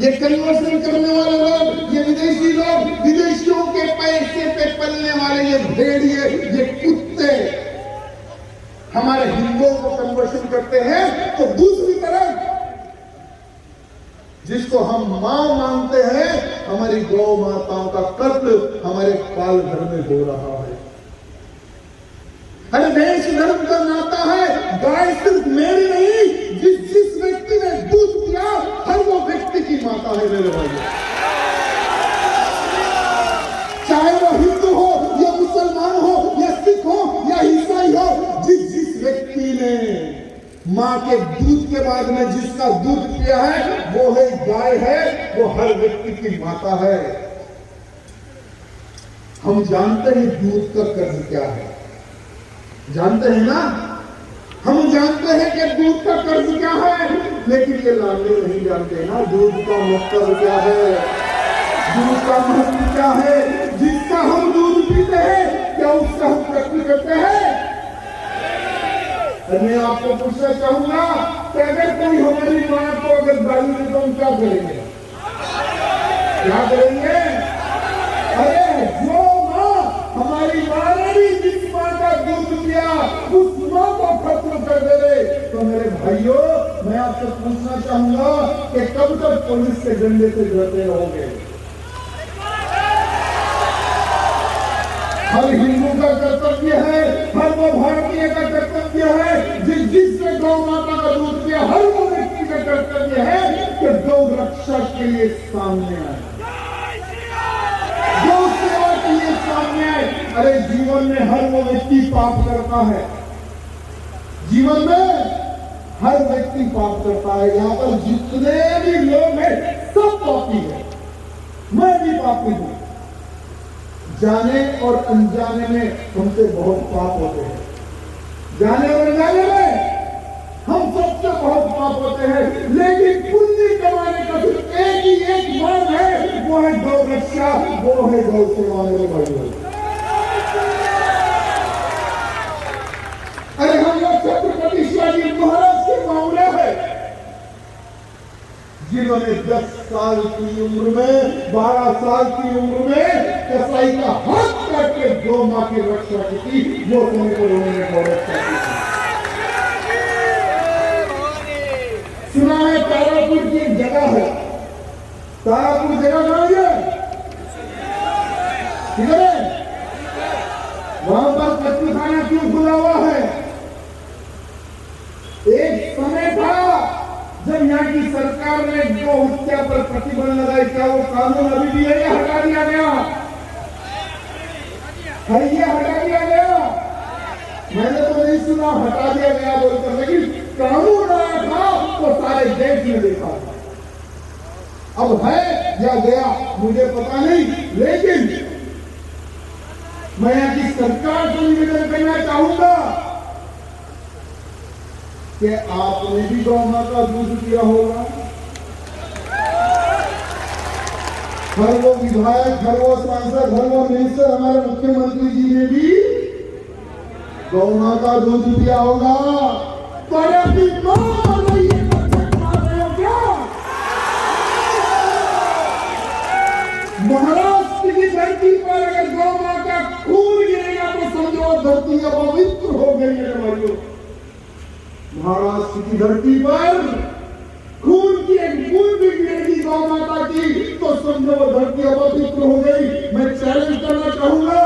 [SPEAKER 9] ये कन्वर्सन करने वाले लोग, ये विदेशी लोग, विदेशियों के पैसे पे पलने वाले ये भेड़िए, ये कुत्ते हमारे हिंदुओं को कन्वर्सन करते हैं, तो दूसरी तरफ जिसको हम मां मानते हैं, हमारी गौ माताओं का कत्ल हमारे पाल घर में हो रहा है। अरे देश धर्म का नाता है, गाय सिर्फ मेरी नहीं, जिस व्यक्ति ने दूध पिया हर वो व्यक्ति की माता है मेरे भाई। चाहे वो हिंदू हो या मुसलमान हो या सिख हो या ईसाई हो, जिस व्यक्ति ने मां के दूध के बाद में जिसका दूध पिया है वो है गाय है, वो हर व्यक्ति की माता है। हम जानते हैं दूध का कर्ज क्या है, जानते हैं ना, हम जानते हैं कि दूध का कर्ज क्या है, लेकिन ये लाडले नहीं जानते ना दूध का महत्व क्या है, दूध का महत्व क्या है। जिसका हम दूध पीते हैं क्या उसका हम प्रश्न करते हैं? मैं आपको पूछना चाहूंगा कि अगर कोई हमारी मां को अगर गाली दे तो हम क्या करेंगे? क्या करेंगे? अरे जो मां, हमारी मां ने भी जिस मां का दूध पिया उस मां को खत्म कर दे रहे, तो मेरे भाइयों मैं आपसे पूछना चाहूंगा कि कब तक पुलिस के डंडे से डरते रहोगे? हर हिंदू का कर्तव्य है, हर वो भारतीय का कर्तव्य है, जिसने गौ माता का दूध पिया हर वो व्यक्ति का कर्तव्य है कि गौ रक्षा के लिए सामने आए, गौ सेवा के लिए सामने आए। अरे जीवन में हर वो व्यक्ति पाप करता है, जीवन में हर व्यक्ति पाप करता है। यहाँ पर जितने भी लोग हैं सब पापी है, मैं भी पापी हूं। जाने और अनजाने में हमसे बहुत पाप होते हैं, जाने और अनजाने में हम सबसे बहुत पाप होते हैं, लेकिन पुण्य कमाने का सिर्फ एक मार्ग है, वो है गौ रक्षा, वो है गौ सेवा मेरे भाइयों। अरे हम लोग छत्रपति शिवाजी महाराज के मामले है, जिन्होंने 10 साल की उम्र में, 12 साल की उम्र में कसाई का हाथ काट के गौ मां की रक्षा की थी, वो समय पर उन्होंने गौ रक्षा की थी। सुना है तारापुर की एक जगह है, तारापुर जगह कहां है? किधर है? वहां पर कत्लखाना क्यों खुला हुआ है? एक समय था जब यहाँ की सरकार ने गौ हत्या पर प्रतिबंध लगाई, क्या वो कानून अभी भी है या हटा दिया गया? है ये हटा दिया गया? मैंने तो नहीं सुना हटा दिया गया बोलकर, लेकिन कानून आया था तो सारे देश में देखा था। अब है या गया मुझे पता नहीं, लेकिन मैं यहाँ की सरकार को निवेदन करना चाहूंगा कि आपने भी गौ माता का दूध पिया होगा, हर वो विधायक, हर वो सांसद, हर वो मिनिस्टर, हमारे मुख्यमंत्री जी ने भी गौ माता का दूध पिया होगा। तो अपनी मां मार रहे हो क्या? महाराष्ट्र की धरती पर अगर गौ मां का खून गिरेगा तो समझो धरती अपवित्र हो गई है भाइयों। महाराष्ट्र की धरती पर खून की एक बूंद भी गिरेगी गौ माता की तो समझो वो धरती अपवित्र हो गई। मैं चैलेंज करना चाहूंगा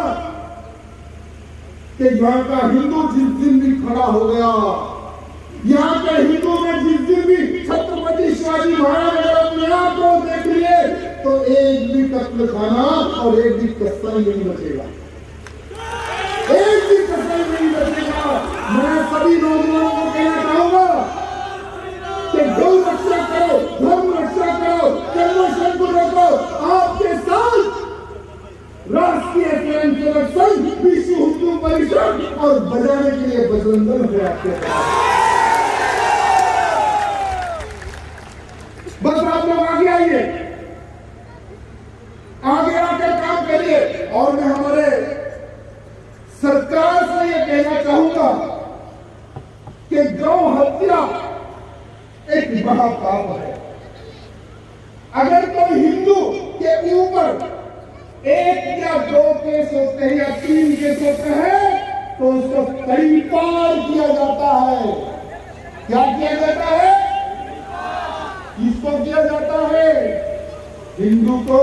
[SPEAKER 9] कि यहाँ का हिंदू जिस दिन भी खड़ा हो गया, यहाँ के हिंदू में जिस दिन भी छत्रपति शिवाजी महाराज अगर अपने आप को देख लिए तो एक भी कत्ल खाना और एक भी कसाई नहीं बचेगा, एक भी कसाई नहीं बचेगा। मैं सभी नौजवानों को कहना चाहूंगा कि गौ रक्षा करो, धर्म रक्षा करो, कर्मों को रोको। आपके साथ राष्ट्रीय स्वयंसेवक संघ, विश्व हिंदू परिषद और बजाने के लिए बजरंग दल है आपके साथ। बस आप लोग आगे आइए, आगे आकर काम करिए। और मैं हमारे सरकार से ये कहना चाहूंगा कि गौ हत्या एक बड़ा पाप है। अगर कोई हिंदू के ऊपर एक या दो केस होते हैं या 3 केस होते हैं तो उसको परिपार किया जाता है। क्या किया जाता है? इसको किया जाता है हिंदू को।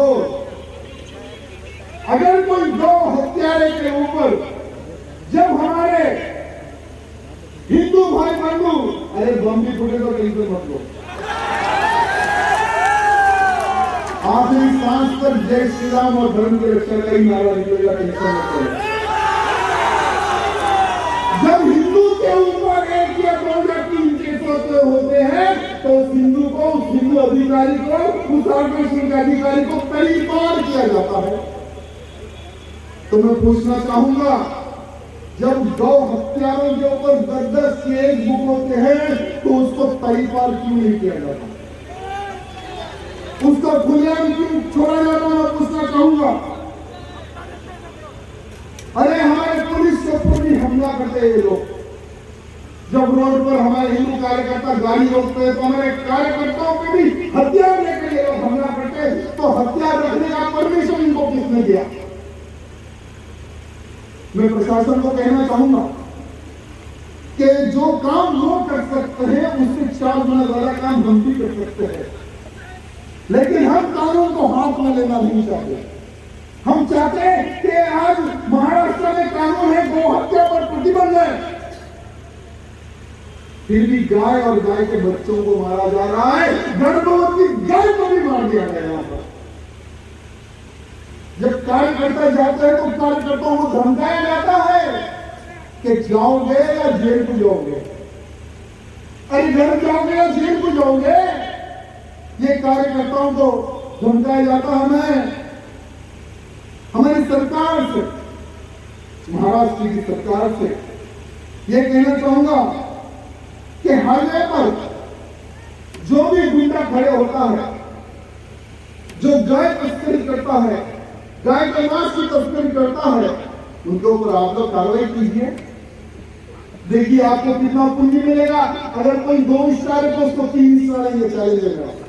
[SPEAKER 9] अगर कोई गौ हत्यारे के ऊपर जब हमारे हिंदू भाई बंधु, अरे बम भी फूटे तो कहीं पे मत लो, आखिरी सांस पर जय श्री राम और धर्म की रक्षा का ही नारा निकलेगा, टेंशन मत करो। जब हिंदू के ऊपर 1 या 2 या 3 केस होते हैं तो उस हिंदू को, उस हिंदू अधिकारी को, उस ऑर्गेनाइजेशन के अधिकारी को परिपार किया जाता है। तो मैं पूछना चाहूंगा, जब गौ हत्यारों के ऊपर 10-10 केस बुक होते हैं तो उसको परिपार क्यों नहीं किया जाता? उसका खुलेआम क्यों छोड़ा जाता? मैं पूछना चाहूंगा। अरे हमारे पुलिस के ऊपर भी हमला करते हैं ये लोग। जब रोड पर हमारे हिंदू कार्यकर्ता गाड़ी रोकते हैं तो हमारे कार्यकर्ताओं पे भी हथियार लेकर ये लोग हमला करते हैं। तो हथियार रखने का परमिशन इनको किसने दिया? मैं प्रशासन को कहना चाहूंगा कि जो काम वो कर सकते हैं उससे 4 गुना ज्यादा काम हम भी कर सकते हैं। लेकिन हम कानून को हाथ में लेना नहीं चाहते। हम चाहते हैं कि आज महाराष्ट्र में कानून है गौ हत्या पर प्रतिबंध है, फिर भी गाय और गाय के बच्चों को मारा जा रहा है। गर्भवती गाय को भी मार दिया गया यहाँ पर। जब कार्यकर्ता जाते हैं तो कार्यकर्ताओं को धमकाया जाता है कि जाओगे या जेल को जाओगे। अरे घर जाओगे या जेल को जाओगे, ये कार्यकर्ताओं को धमकाया जाता है। हमारी सरकार से, महाराष्ट्र की सरकार से ये कहना चाहूंगा कि हाईवे पर जो भी गुंडा खड़े होता है, जो गाय तस्करी करता है, गाय के मांस की तस्करी करता है, उनके ऊपर आप लोग कार्रवाई कीजिए। देखिए आपको कितना पुण्य मिलेगा। अगर कोई 2 स्टार है तो उसको 3 स्टार ये चाहिए।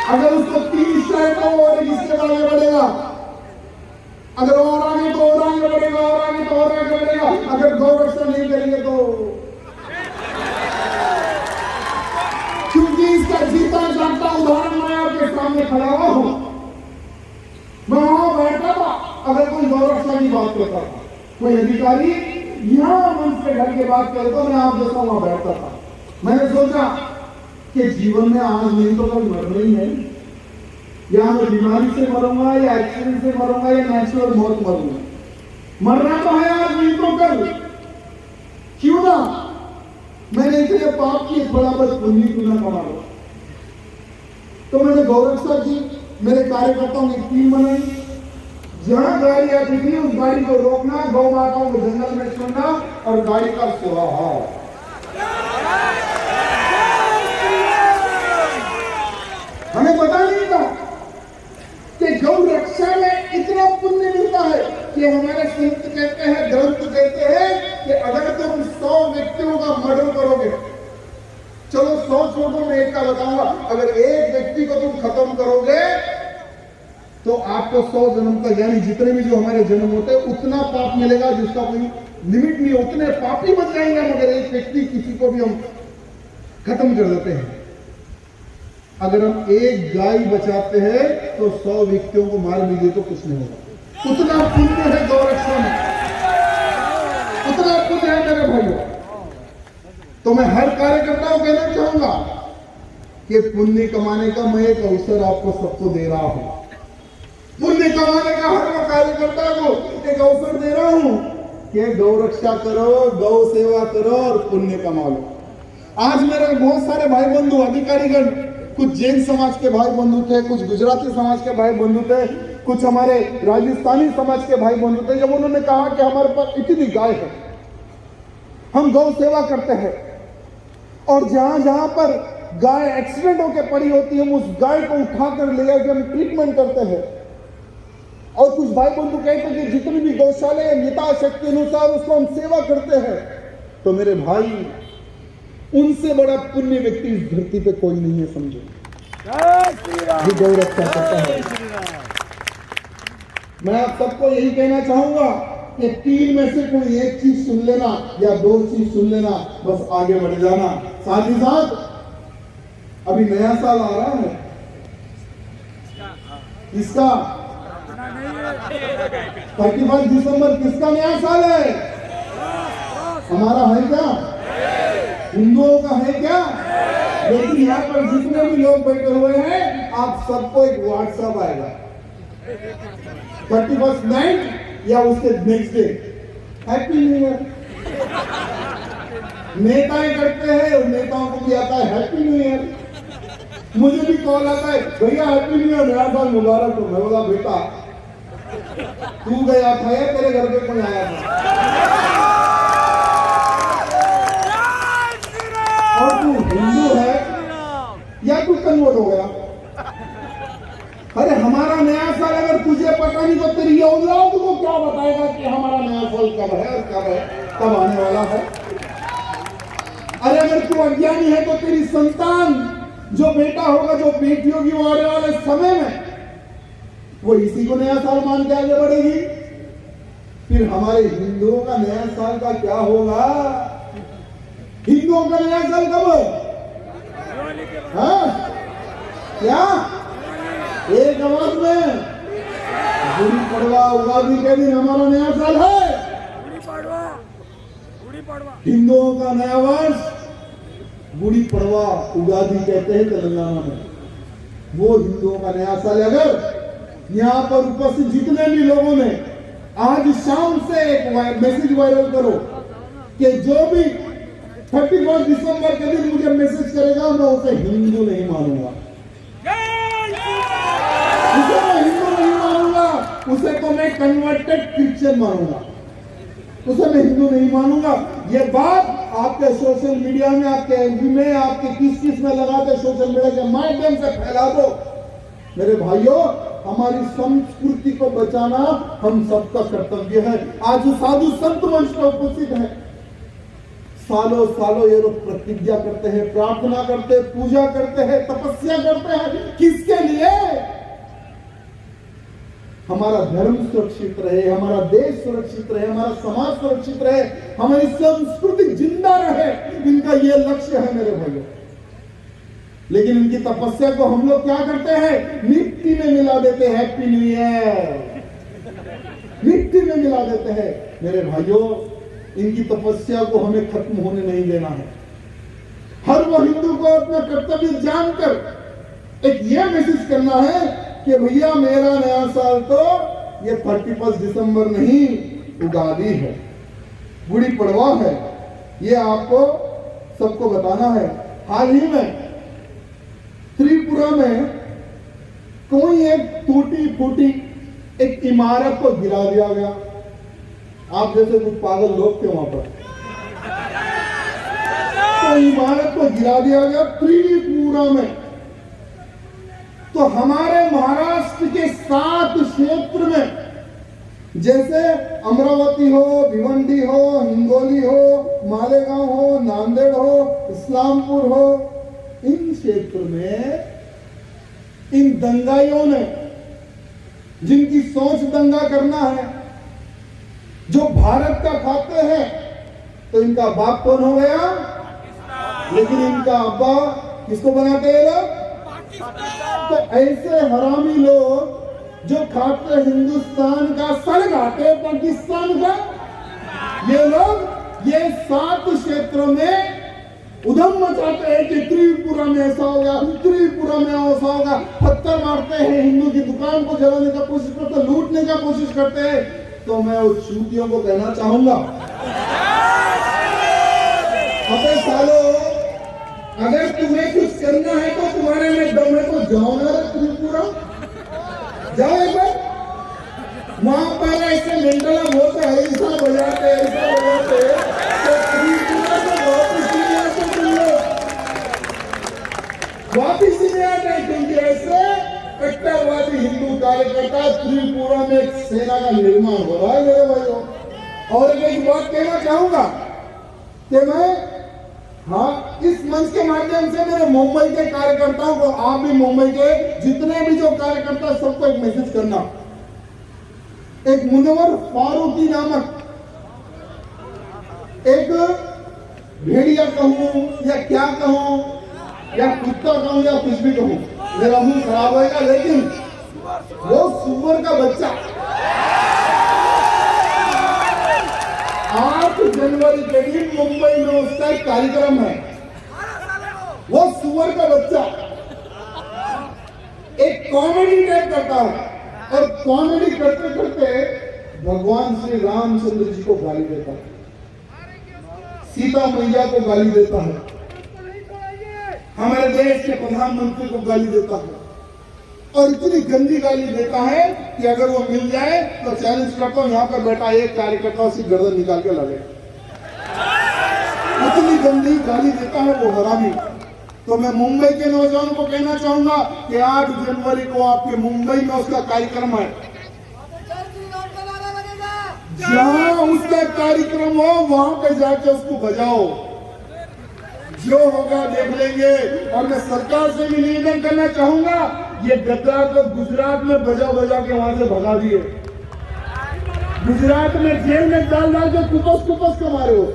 [SPEAKER 9] अगर उसको 3 स्टार तो और इसके आगे बढ़ेगा, अगर और आगे तो और आगे बढ़ेगा, और आगे तो और आगे बढ़ेगा। अगर गौ रक्षा नहीं करेंगे तो, क्योंकि इसका जीता जागता उदाहरण मैं आपके सामने खड़ा हुआ हूं। मैं वहां बैठा था, अगर कोई गौ रक्षा की बात करता था, कोई अधिकारी यहां मंच पे घर के बात करे तो मैं आप जैसा वहां बैठता था। मैंने सोचा कि जीवन में आज नहीं तो कल मरना ही नहीं, या मैं बीमारी से मरूंगा या एक्सीडेंट से मरूंगा या नेचुरल मौत मरूंगा। मरना तो है आज नहीं तो कल, क्यों ना मैंने इतने पाप किए, बराबर पुण्य क्यों ना कमा लो। तो मैंने गौरक्षा की, मेरे कार्यकर्ताओं ने टीम बनाई। जहां गाड़ी आती थी उस गाड़ी को रोकना, गौ माताओं को जंगल में छोड़ना और गाड़ी का सुराहा। हमें पता नहीं था कि गौ रक्षा में इतना पुण्य मिलता है कि हमारे संत कहते हैं, ग्रंथ कहते हैं कि अगर तुम 100 व्यक्तियों का मर्डर करोगे, चलो 100 छोड़ो, मैं एक का बताऊंगा, अगर एक व्यक्ति को तुम खत्म करोगे तो आपको 100 जन्म का, यानी जितने भी जो हमारे जन्म होते हैं उतना पाप मिलेगा जिसका कोई लिमिट नहीं है। उतने पापी बच जाएंगे मगर एक व्यक्ति किसी को भी हम खत्म कर देते हैं। अगर हम एक गाय बचाते हैं तो 100 व्यक्तियों को मार लीजिए तो कुछ नहीं होगा। उतना पुण्य है गौरक्षा में, उतना पुण्य है मेरे भाइयों। तो मैं हर कार्यकर्ता को कहना चाहूंगा कि पुण्य कमाने का मैं एक अवसर आपको सबको दे रहा हूं। पुण्य कमाने का हर कार्यकर्ता को एक अवसर दे रहा हूं कि गौ रक्षा करो, गौ सेवा करो और पुण्य कमा लो। आज मेरे बहुत सारे भाई बंधु अधिकारीगण, कुछ जैन समाज के भाई बंधु थे, कुछ गुजराती समाज के भाई बंधु थे, कुछ हमारे राजस्थानी समाज के भाई बंधु थे। जब उन्होंने कहा कि हमारे पास इतनी गाय है, हम गौ सेवा करते हैं और जहां जहां पर गाय एक्सीडेंट होकर पड़ी होती है हम उस गाय को उठाकर ले आकर हम ट्रीटमेंट करते हैं। और कुछ भाई बंधु कहते हैं कि जितनी भी गौशाले यथाशक्ति अनुसार उसको हम सेवा करते हैं। तो मेरे भाई, उनसे बड़ा पुण्य व्यक्ति इस धरती पे कोई नहीं है, समझो, जो गौ रक्षा करता है। मैं आप सबको यही कहना चाहूंगा कि 3 में से कोई एक चीज सुन लेना या 2 चीज सुन लेना, बस आगे बढ़ जाना। साथ ही साथ अभी नया साल आ रहा है, इसका 31 दिसंबर किसका नया साल है? हमारा है क्या? हिंदुओं का है क्या? लेकिन यहाँ पर जितने भी लोग बैठे हुए हैं, आप सबको एक व्हाट्सएप आएगा 31st नाइट या उसके next day, happy new year. नेताएं करते हैं और नेताओं को भी आता है हैप्पी न्यू ईयर। मुझे भी कॉल आता है, भैया हैप्पी न्यू ईयर, नया साल मुबारक हो। मैं बोला बेटा तू गया था या तेरे घर पे कोई आया था? और तू हिंदू है या तू कन्वर्ट हो गया? अरे हमारा नया साल अगर तुझे पता नहीं तो तेरी औलाद को क्या बताएगा कि हमारा नया साल कब है और कब आने वाला है? अरे अगर तू अज्ञानी है तो तेरी संतान, जो बेटा होगा, जो बेटी होगी, वो आने वाले समय में वो इसी को नया साल मान के आगे बढ़ेगी। फिर हमारे हिंदुओं का नया साल का क्या होगा? हिंदुओं का नया साल कब है? हाँ? क्या एक आवाज में? गुड़ी पड़वा, उगादी के दिन हमारा नया साल है। हिंदुओं का नया वर्ष गुड़ी पड़वा, उगादी कहते हैं तेलंगाना में। वो हिंदुओं का नया साल। अगर यहाँ पर उपस्थित जितने भी लोगों ने आज शाम से एक मैसेज वायरल करो कि जो भी 31 दिसंबर के दिन मुझे मैसेज करेगा मैं उसे हिंदू नहीं मानूंगा, उसे मैं हिंदू नहीं मानूंगा, उसे तो मैं कन्वर्टेड क्रिश्चियन मानूंगा, उसे मैं हिंदू नहीं मानूंगा। ये बात आपके सोशल मीडिया में, आपके एमपी में, आपके किस में लगाते सोशल मीडिया के माध्यम से फैला दो। मेरे भाइयों, हमारी संस्कृति को बचाना हम सबका कर्तव्य है। आज साधु संत मंच पर उपस्थित है, सालों सालों ये लोग प्रतिज्ञा करते हैं, प्रार्थना करते हैं, पूजा करते हैं, तपस्या करते हैं। किसके लिए? हमारा धर्म सुरक्षित रहे, हमारा देश सुरक्षित रहे, हमारा समाज सुरक्षित रहे, हमारी संस्कृति जिंदा रहे। इनका ये लक्ष्य है मेरे भाइयों। लेकिन इनकी तपस्या को हम लोग क्या करते हैं? मिट्टी में मिला देते हैं। हैप्पी न्यू ईयर मिट्टी में मिला देते हैं। मेरे भाइयों, इनकी तपस्या को हमें खत्म होने नहीं देना है। हर वो हिंदू को अपना कर्तव्य जानकर एक ये मैसेज करना है कि भैया मेरा नया साल तो ये 31 दिसंबर नहीं, उगादी है, गुड़ी पड़वा है। ये आपको सबको बताना है। हाल ही में त्रिपुरा में कोई एक टूटी फूटी एक इमारत को गिरा दिया गया। आप जैसे कुछ पागल लोग थे वहां पर, तो इमारत को गिरा दिया गया त्रिपुरा में। तो हमारे महाराष्ट्र के 7 क्षेत्र में, जैसे अमरावती हो, भिवंडी हो, हिंगोली हो, मालेगांव हो, नांदेड़ हो, इस्लामपुर हो, इन क्षेत्र में इन दंगाइयों ने जिनकी सोच दंगा करना है, जो भारत का खाते हैं, तो इनका बाप कौन हो गया? लेकिन इनका अब्बा किसको बनाते हैं लोग? तो ऐसे हरामी लोग जो खाते हिंदुस्तान का, सड़ खाते पाकिस्तान का, ये लोग ये 7 क्षेत्रों में उधम मचाते हैं कि त्रिपुरा में ऐसा होगा, त्रिपुरा में ऐसा होगा, पत्थर मारते हैं, हिंदू की दुकान को जलाने का कोशिश करते हैं, लूटने का कोशिश करते हैं। तो मैं उस चूतियों को कहना चाहूंगा, अबे सालो, अगर तुम्हें कुछ करना है तो तुम्हारे में दम है तो जाओ ना त्रिपुरा, जाओ एक बार। वहां पर ऐसे मेंटला बहुत है, ऐसा बजाते तो त्रिपुरा से वापिस नहीं आते, क्योंकि ऐसे कट्टरवादी हिंदू कार्यकर्ता त्रिपुरा में एक सेना का निर्माण हो रहा है मेरे भाइयों। और एक बात कहना चाहूंगा कि मैं इस मंच के माध्यम से मेरे मुंबई के कार्यकर्ताओं को, आप भी मुंबई के जितने भी जो कार्यकर्ता, सबको एक मैसेज करना, एक मुनव्वर फारूकी नामक एक भेड़िया कहूं या क्या कहूं या कुत्ता कहूं या कुछ भी कहूं, मेरा मुंह खराब होगा, लेकिन वो सुअर का बच्चा 8 जनवरी के दिन मुंबई में उसका एक कार्यक्रम है। वो सुअर का बच्चा एक कॉमेडी टाइप करता है और कॉमेडी करते करते भगवान श्री रामचंद्र जी को गाली देता है, सीता मैया को गाली देता है, हमारे देश के प्रधानमंत्री को गाली देता है, और इतनी गंदी गाली देता है कि अगर वो मिल जाए तो चैलेंज करता हूं, यहां पर बैठा एक कार्यकर्ता उसकी गर्दन निकाल के लगे। इतनी गंदी गाली देता है वो हरामी। तो मैं मुंबई के नौजवानों को कहना चाहूंगा कि 8 जनवरी को आपके मुंबई में उसका कार्यक्रम है, जहां उसका कार्यक्रम हो वहां पे जाके उसको बजाओ, जो होगा देख लेंगे। और मैं सरकार से भी निवेदन करना चाहूंगा, ये गद्दार को गुजरात में बजा बजा के वहां से भगा दिए, गुजरात में जेल में डाल के कुपस के मारे हो।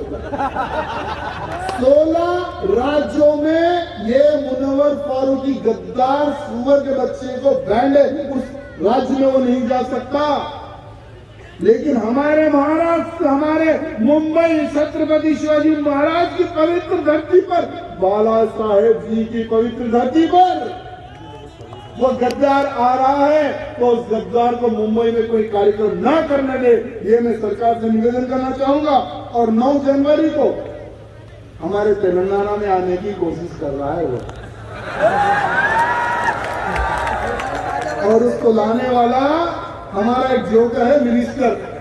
[SPEAKER 9] 16 राज्यों में ये मुनव्वर फारूकी गद्दार सुअर के बच्चे को बैंड है, उस राज्य में वो नहीं जा सकता। लेकिन हमारे महाराष्ट्र, हमारे मुंबई छत्रपति शिवाजी महाराज की पवित्र धरती पर, बाला साहेब जी की पवित्र धरती पर वो गद्दार आ रहा है, तो उस गद्दार को मुंबई में कोई कार्यक्रम ना करने दे, ये मैं सरकार से निवेदन करना चाहूंगा। और 9 जनवरी को हमारे तेलंगाना में आने की कोशिश कर रहा है वो, और उसको लाने वाला हमारा एक जोकर है मिनिस्टर।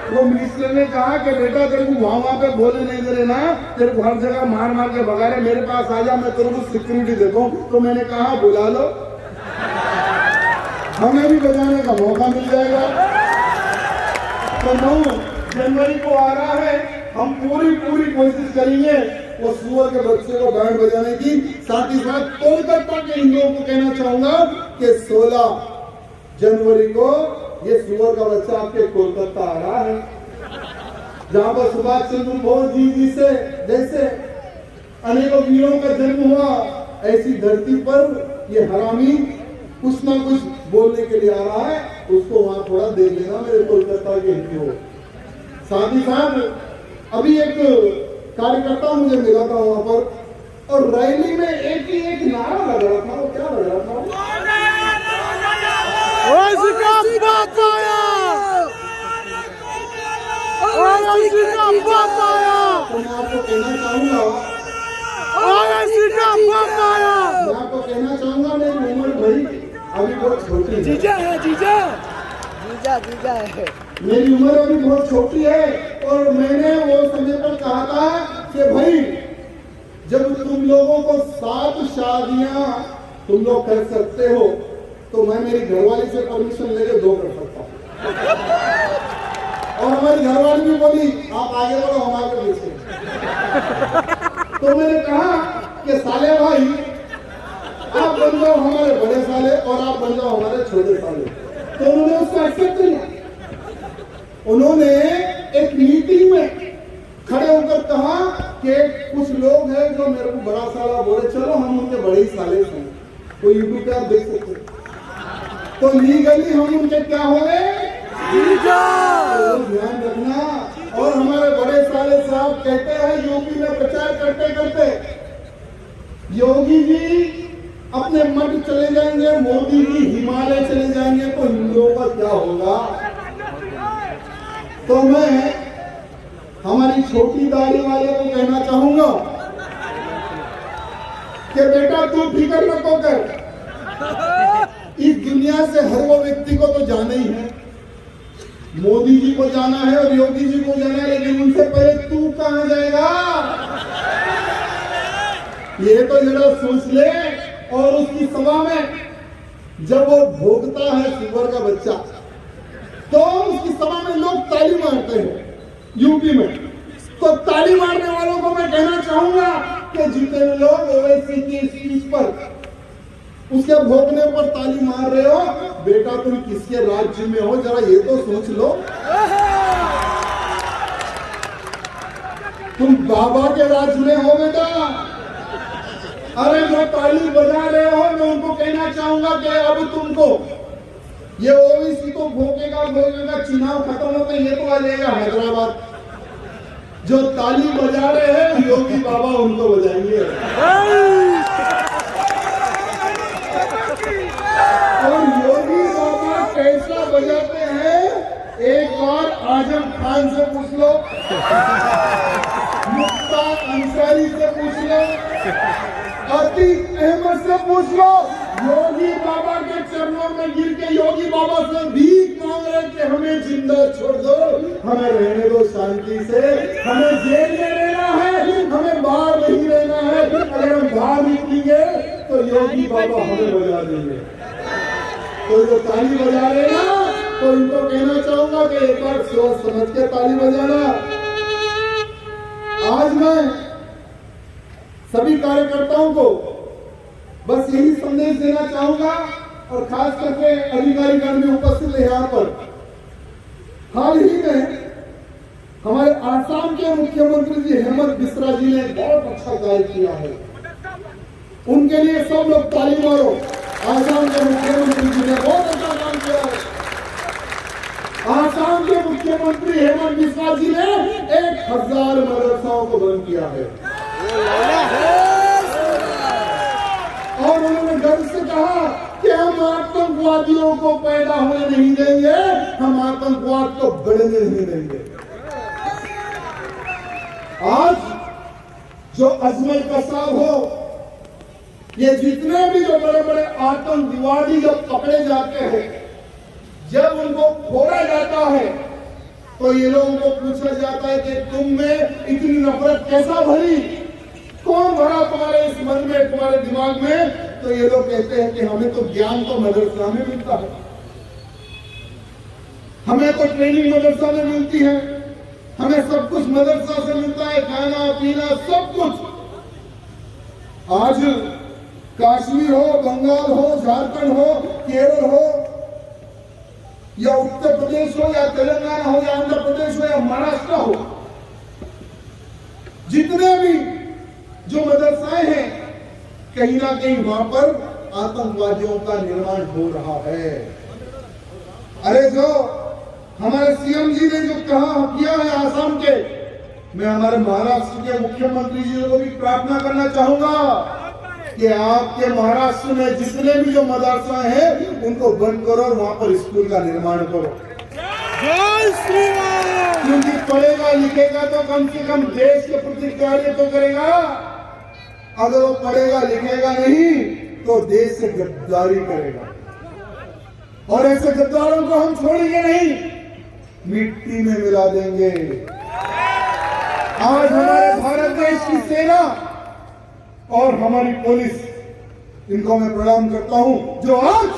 [SPEAKER 9] वो मिनिस्टर ने कहा कि बेटा तेरे को वहां पे बोले नहीं दे रहे ना, तेरे को हर जगह मार के भगा रहे, मेरे पास आ जा, मैं तेरे को सिक्योरिटी देखूं। तो मैंने कहा बुला लो, हमें भी बजाने का मौका मिल जाएगा। तो 9 जनवरी को आ रहा है, हम पूरी कोशिश करेंगे वो सुअर के बच्चे को बैंड बजाने की। साथ ही साथ कोलकाता के इन लोगों को कहना चाहूंगा कि 16 जनवरी को ये सुअर का बच्चा आपके कोलकाता आ रहा है, जहां पर सुभाष चंद्र बोस जी से जैसे अनेकों वीरों का जन्म हुआ, ऐसी धरती पर ये हरामी कुछ ना कुछ बोलने के लिए आ रहा है, उसको वहां थोड़ा देख लेना मेरे कोलकाता के हिंदी हो। साथ ही साथ अभी एक कार्यकर्ता मुझे मिला था वहां पर, और रैली में एक नारा लग रहा था, वो क्या लग रहा था? तो मैं आपको कहना चाहूंगा मेरी उम्र भाई अभी बहुत छोटी है, जीजा है, मेरी उम्र अभी बहुत छोटी है। और मैंने वो समय पर कहा था कि भाई जब तुम लोगों को 7 शादियां तुम लोग कर सकते हो, तो मैं मेरी घरवाली से परमिशन लेके 2 कर सकता हूँ। और हमारी घरवाली भी बोली आप आगे बढ़ो हमारे पीछे। तो मैंने कहा कि साले भाई आप बन जाओ हमारे बड़े साले और आप बन जाओ हमारे छोटे साले। साले हैं, वो यूट्यूब पे आप देख सकते हैं। तो लीगली हम उनके क्या हो गए, तो ध्यान रखना। और हमारे बड़े साले साहब कहते हैं यूपी में प्रचार करते करते, योगी जी अपने मठ चले जाएंगे, मोदी जी हिमालय चले जाएंगे, तो हिंदुओं का क्या होगा। तो मैं हमारी छोटी दाढ़ी वाले को कहना चाहूंगा कि बेटा तू फिक्र न कर, इस दुनिया से हर वो व्यक्ति को तो जाना ही है, मोदी जी को जाना है और योगी जी को जाना है, लेकिन उनसे पहले तू कहां जाएगा, ये तो जरा सोच ले। और उसकी सभा में जब वो भोगता है सुअर का बच्चा, तो उसकी सभा में लोग ताली मारते हैं यूपी में। तो ताली मारने वालों को मैं कहना चाहूंगा कि जितने लोग ओवैसी की स्पीच पर, उसके भोगने पर ताली मार रहे हो, बेटा तुम किसके राज्य में हो, जरा ये तो सोच लो। तुम बाबा के राज्य में हो बेटा। अरे जो ताली बजा रहे हो, मैं उनको कहना चाहूंगा कि अब तुमको ये ओवैसी तो भोगेगा, चुनाव खत्म होते ये तो आ जाएगा हैदराबाद। जो ताली बजा रहे हैं योगी बाबा उनको बजाएंगे। और योगी बाबा कैसा बजाते हैं, एक बार आजम खान से पूछ लो, मुख्तार अंसारी से पूछ लो, अतीक अहमद से पूछ लो। योगी बाबा के चरणों में गिर के योगी बाबा से भीख मांग रहे कि हमें जिंदा छोड़ दो, हमें रहने दो शांति से, हमें जेल में रहना है, हमें बाहर नहीं रहना है। अगर हम बाहर निकलेंगे तो योगी बाबा हमें बजा देंगे। तो जो ताली बजा रहे हैं ना, तो इनको कहना चाहूंगा कि एक बार सोच समझ के ताली बजाना। आज मैं सभी कार्यकर्ताओं को बस यही संदेश देना चाहूंगा, और खास करके अधिकारीगण भी उपस्थित है यहाँ पर। हाल ही में हमारे आसाम के मुख्यमंत्री जी हेमंत बिस्वा जी ने बहुत अच्छा कार्य किया है, उनके लिए सब लोग ताली मारो। आसाम के मुख्यमंत्री जी ने बहुत अच्छा काम किया है। आसाम के मुख्यमंत्री हेमंत बिस्वा जी ने 1000 मदरसाओं को बंद किया है, और उन्होंने गर्व से कहा कि हम आतंकवादियों को पैदा होने नहीं देंगे, हम आतंकवाद को बढ़ने नहीं देंगे। आज जो अजमल कसाब हो, ये जितने भी जो बड़े बड़े आतंकवादी जब पकड़े जाते हैं, जब उनको फोड़ा जाता है, तो ये लोगों को पूछा जाता है कि तुम में इतनी नफरत कैसा भरी, कौन भरा तुम्हारे इस मन में, तुम्हारे दिमाग में। तो ये लोग कहते हैं कि हमें तो ज्ञान तो मदरसा में मिलता है, हमें तो ट्रेनिंग मदरसा में मिलती है, हमें सब कुछ मदरसा से मिलता है, खाना पीना सब कुछ। आज कश्मीर हो, बंगाल हो, झारखंड हो, केरल हो, या उत्तर प्रदेश हो, या तेलंगाना हो, या आंध्र प्रदेश हो, या महाराष्ट्र हो, जितने भी जो मदरसाएं हैं, कहीं ना कहीं वहां पर आतंकवादियों का निर्माण हो रहा है। अरे जो हमारे सीएम जी ने जो कहा किया है आसाम के, मैं हमारे महाराष्ट्र के मुख्यमंत्री जी को भी प्रार्थना करना चाहूंगा कि आपके महाराष्ट्र में जितने भी जो मदरसा हैं उनको बंद करो, वहां पर स्कूल का निर्माण करो। क्योंकि पढ़ेगा लिखेगा तो कम से कम देश के प्रति कार्य तो करेगा। अगर वो पढ़ेगा लिखेगा नहीं तो देश से गद्दारी करेगा, और ऐसे गद्दारों को हम छोड़ेंगे नहीं, मिट्टी में मिला देंगे। आज हमारे भारत देश की सेना और हमारी पुलिस, इनको मैं प्रणाम करता हूं। जो आज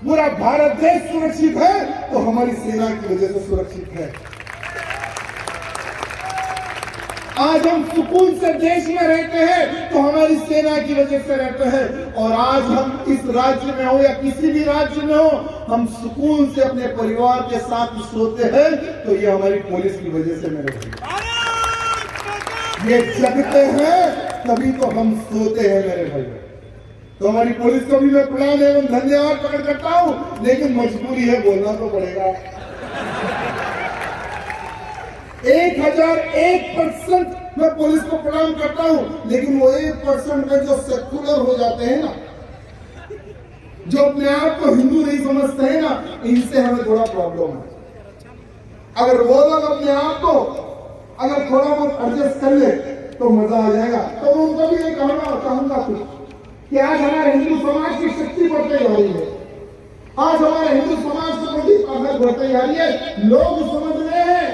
[SPEAKER 9] पूरा भारत देश सुरक्षित है तो हमारी सेना की वजह से सुरक्षित है। आज हम सुकून से देश में रहते हैं तो हमारी सेना की वजह से रहते हैं, और आज हम इस राज्य में हो या किसी भी राज्य में हो, हम सुकून से अपने परिवार के साथ सोते हैं तो ये हमारी पुलिस की वजह से मेरे भाई। ये जगते हैं तभी तो हम सोते हैं मेरे भाई। तो हमारी पुलिस को भी मैं प्रणाम एवं धन्यवाद प्रकट करता हूं, लेकिन मजबूरी है, बोलना तो पड़ेगा। 1001% मैं पुलिस को प्रणाम करता हूं, लेकिन वो 1% में जो सेक्युलर हो जाते हैं ना, जो अपने आप को हिंदू नहीं समझते हैं ना, इनसे हमें थोड़ा प्रॉब्लम है। अगर वो लोग अपने आप को अगर थोड़ा बहुत एडजस्ट कर ले तो मजा आ जाएगा। तो मैं उनको भी ये कहना चाहूंगा कि आज हमारे हिंदू समाज की शक्ति बढ़ते जा रही है, आज हमारे हिंदू समाज के प्रति ताकत बढ़ते जा रही है। लोग समझ रहे हैं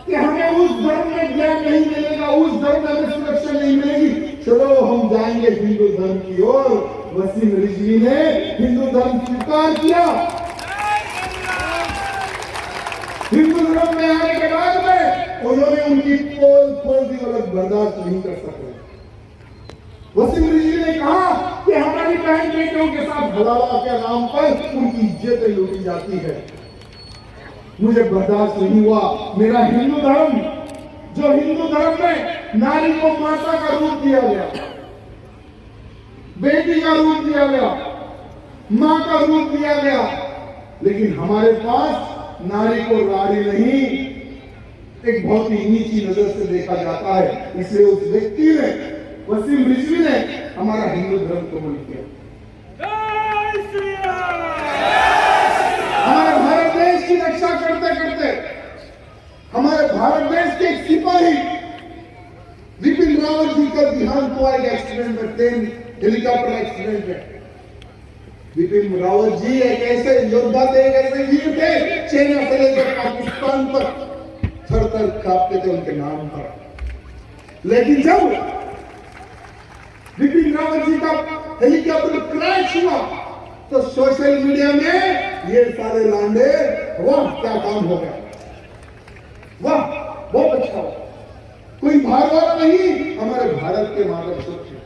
[SPEAKER 9] कि हमें उस धर्म में ज्ञान नहीं मिलेगा, उस धर्म में हमें सुरक्षा नहीं मिलेगी, चलो हम जाएंगे हिंदू धर्म की ओर। वसीम रिजवी ने हिंदू धर्म स्वीकार किया। हिंदू धर्म में आने के बाद में उन्होंने उनकी पोल खोल दी, वो लोग बर्दाश्त नहीं कर सके। वसीम रिजवी ने कहा कि हमारी बहन बेटियों के साथ हलाला के नाम पर उनकी इज्जतें लूटी जाती है। मुझे बर्दाश्त नहीं हुआ। मेरा हिंदू धर्म, जो हिंदू धर्म में नारी को माता का रूप दिया गया, बेटी का रूप दिया गया, मां का रूप दिया गया, लेकिन हमारे पास नारी को रानी नहीं, एक बहुत ही नीची नजर से देखा जाता है। इसलिए उस व्यक्ति ने, वसीम रिजवी ने, हमारा हिंदू धर्म कबूल किया। हमारे भारत देश की रक्षा करते करते हमारे भारत देश के एक सिपाही विपिन रावत जी का देहांत हुआ एक एक्सीडेंट में, ट्रेन हेलीकॉप्टर एक्सीडेंट में। विपिन रावत जी एक ऐसे योद्धा थे, एक ऐसे वीर थे, चाइना से लेकर पाकिस्तान तक थर थर कांपते थे उनके नाम पर। लेकिन जब विपिन रावत जी का हेलीकॉप्टर क्रैश हुआ तो सोशल मीडिया में ये सारे लांडे, वाह क्या काम हो गया, वाह बहुत अच्छा हो, कोई बाहर वाला नहीं, हमारे भारत के मार्गदर्शक थे।